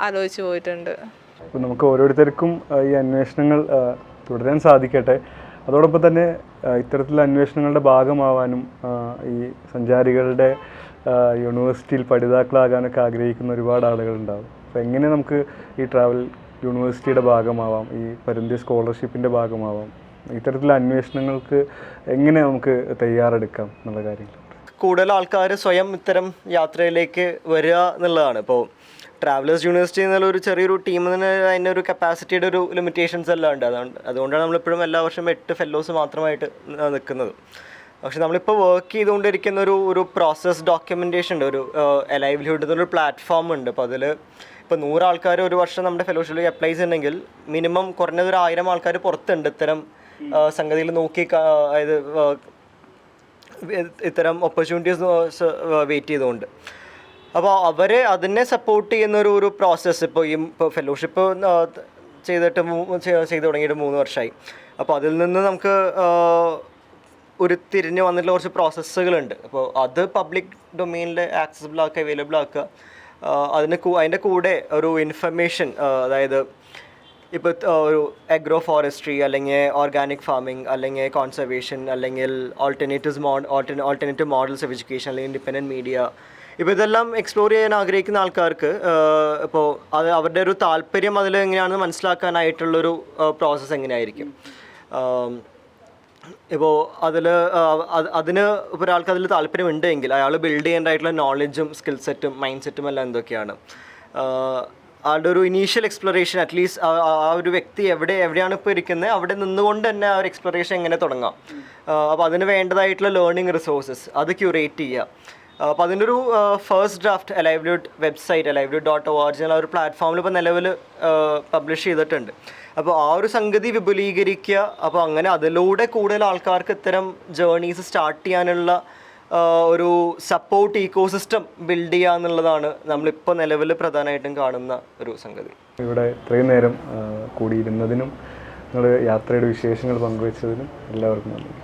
ആലോചിച്ച് പോയിട്ടുണ്ട്. അപ്പോൾ നമുക്ക് ഓരോരുത്തർക്കും ഈ അന്വേഷണങ്ങൾ തുടരാൻ സാധിക്കട്ടെ. അതോടൊപ്പം തന്നെ ഇത്തരത്തിലുള്ള അന്വേഷണങ്ങളുടെ ഭാഗമാവാനും ഈ സഞ്ചാരികളുടെ യൂണിവേഴ്സിറ്റിയിൽ പഠിതാക്കളാകാനൊക്കെ ആഗ്രഹിക്കുന്ന ഒരുപാട് ആളുകളുണ്ടാവും. അപ്പോൾ എങ്ങനെ നമുക്ക് ഈ ട്രാവൽ യൂണിവേഴ്സിറ്റിയുടെ ഭാഗമാവാം, ഈ പരുന്തി സ്കോളർഷിപ്പിൻ്റെ ഭാഗമാവാം, ഇത്തരത്തിലുള്ള അന്വേഷണങ്ങൾക്ക് എങ്ങനെ നമുക്ക് തയ്യാറെടുക്കാം എന്നുള്ള കാര്യങ്ങൾ? കൂടുതൽ ആൾക്കാർ സ്വയം ഇത്തരം യാത്രയിലേക്ക് വരിക എന്നുള്ളതാണ്. ഇപ്പോൾ ട്രാവലേഴ്സ് യൂണിവേഴ്സിറ്റി എന്നുള്ള ഒരു ചെറിയൊരു ടീമിന് അതിൻ്റെ ഒരു കപ്പാസിറ്റിയുടെ ഒരു ലിമിറ്റേഷൻസ് എല്ലാം ഉണ്ട്. അതുകൊണ്ടാണ് നമ്മളിപ്പോഴും എല്ലാ വർഷവും 8 ഫെല്ലോസ് മാത്രമായിട്ട് നിൽക്കുന്നത്. പക്ഷെ നമ്മളിപ്പോൾ വർക്ക് ചെയ്തുകൊണ്ടിരിക്കുന്ന ഒരു പ്രോസസ് ഡോക്യുമെൻറ്റേഷൻ ഉണ്ട്, ഒരു ലൈവ്ലിഹുഡ് എന്നൊരു പ്ലാറ്റ്ഫോം ഉണ്ട്. അപ്പോൾ അതിൽ ഇപ്പോൾ 100 ആൾക്കാർ ഒരു വർഷം നമ്മുടെ ഫെലോഷിപ്പിൽ അപ്ലൈ ചെയ്യുന്നുണ്ടെങ്കിൽ മിനിമം കുറഞ്ഞത് ഒരു 1000 ആൾക്കാർ പുറത്തുണ്ട് ഇത്തരം സംഗതിയിൽ നോക്കി, അതായത് ഇത്തരം ഓപ്പർച്യൂണിറ്റീസ് വെയിറ്റ് ചെയ്തുകൊണ്ട്. അപ്പോൾ അവരെ അതിനെ സപ്പോർട്ട് ചെയ്യുന്നൊരു പ്രോസസ്സ് ഇപ്പോൾ ഫെലോഷിപ്പ് ചെയ്തു തുടങ്ങിയിട്ട് 3 വർഷമായി. അപ്പോൾ അതിൽ നിന്ന് നമുക്ക് ഒരു തിരിഞ്ഞ് വന്നിട്ടുള്ള കുറച്ച് പ്രോസസ്സുകളുണ്ട്. അപ്പോൾ അത് പബ്ലിക് ഡൊമെയിനിൽ ആക്സസിബിൾ ആക്കുക, അവൈലബിൾ ആക്കുക. അതിൻ്റെ കൂടെ ഒരു ഇൻഫർമേഷൻ, അതായത് ഇപ്പോൾ ഒരു അഗ്രോ ഫോറസ്ട്രി അല്ലെങ്കിൽ ഓർഗാനിക് ഫാമിംഗ് അല്ലെങ്കിൽ കോൺസർവേഷൻ അല്ലെങ്കിൽ ഓൾട്ടർനേറ്റീവ് മോഡൽസ് ഓഫ് എഡ്യൂക്കേഷൻ അല്ലെങ്കിൽ ഇൻഡിപെൻഡൻറ്റ് മീഡിയ, ഇപ്പോൾ ഇതെല്ലാം എക്സ്പ്ലോർ ചെയ്യാൻ ആഗ്രഹിക്കുന്ന ആൾക്കാർക്ക് ഇപ്പോൾ അവരുടെ ഒരു താല്പര്യം അതിൽ എങ്ങനെയാണെന്ന് മനസ്സിലാക്കാനായിട്ടുള്ളൊരു പ്രോസസ്സ് എങ്ങനെയായിരിക്കും. ഇപ്പോൾ അതിന് ഒരാൾക്ക് അതിൽ താല്പര്യമുണ്ടെങ്കിൽ അയാൾ ബിൽഡ് ചെയ്യേണ്ടതായിട്ടുള്ള നോളജും സ്കിൽ സെറ്റും മൈൻഡ് സെറ്റും എല്ലാം എന്തൊക്കെയാണ്, ആളുടെ ഒരു ഇനീഷ്യൽ എക്സ്പ്ലോറേഷൻ അറ്റ്ലീസ്റ്റ് ആ ഒരു വ്യക്തി എവിടെയാണ് ഇപ്പോൾ ഇരിക്കുന്നത് അവിടെ നിന്നുകൊണ്ട് തന്നെ ആ ഒരു എക്സ്പ്ലോറേഷൻ എങ്ങനെ തുടങ്ങാം. അപ്പോൾ അതിന് വേണ്ടതായിട്ടുള്ള ലേണിംഗ് റിസോഴ്സസ് അത് ക്യൂറേറ്റ് ചെയ്യുക. അപ്പോൾ അതിൻ്റെ ഒരു first draft livelihood website livelihood.org എന്നുള്ള ഒരു പ്ലാറ്റ്ഫോമിൽ ഇപ്പോൾ നിലവിൽ പബ്ലിഷ് ചെയ്തിട്ടുണ്ട്. അപ്പോൾ ആ ഒരു സംഗതി വിപുലീകരിക്കുക. അപ്പോൾ അങ്ങനെ അതിലൂടെ കൂടുതൽ ആൾക്കാർക്ക് ഇത്തരം ജേർണീസ് സ്റ്റാർട്ട് ചെയ്യാനുള്ള ഒരു സപ്പോർട്ട് ഇക്കോസിസ്റ്റം ബിൽഡ് ചെയ്യുക എന്നുള്ളതാണ് നമ്മളിപ്പോൾ നിലവിൽ പ്രധാനമായിട്ടും കാണുന്ന ഒരു സംഗതി. ഇവിടെ ഇത്രയും നേരം കൂടിയിരുന്നതിനും നിങ്ങൾ യാത്രയുടെ വിശേഷങ്ങൾ പങ്കുവച്ചതിനും എല്ലാവർക്കും നന്ദി.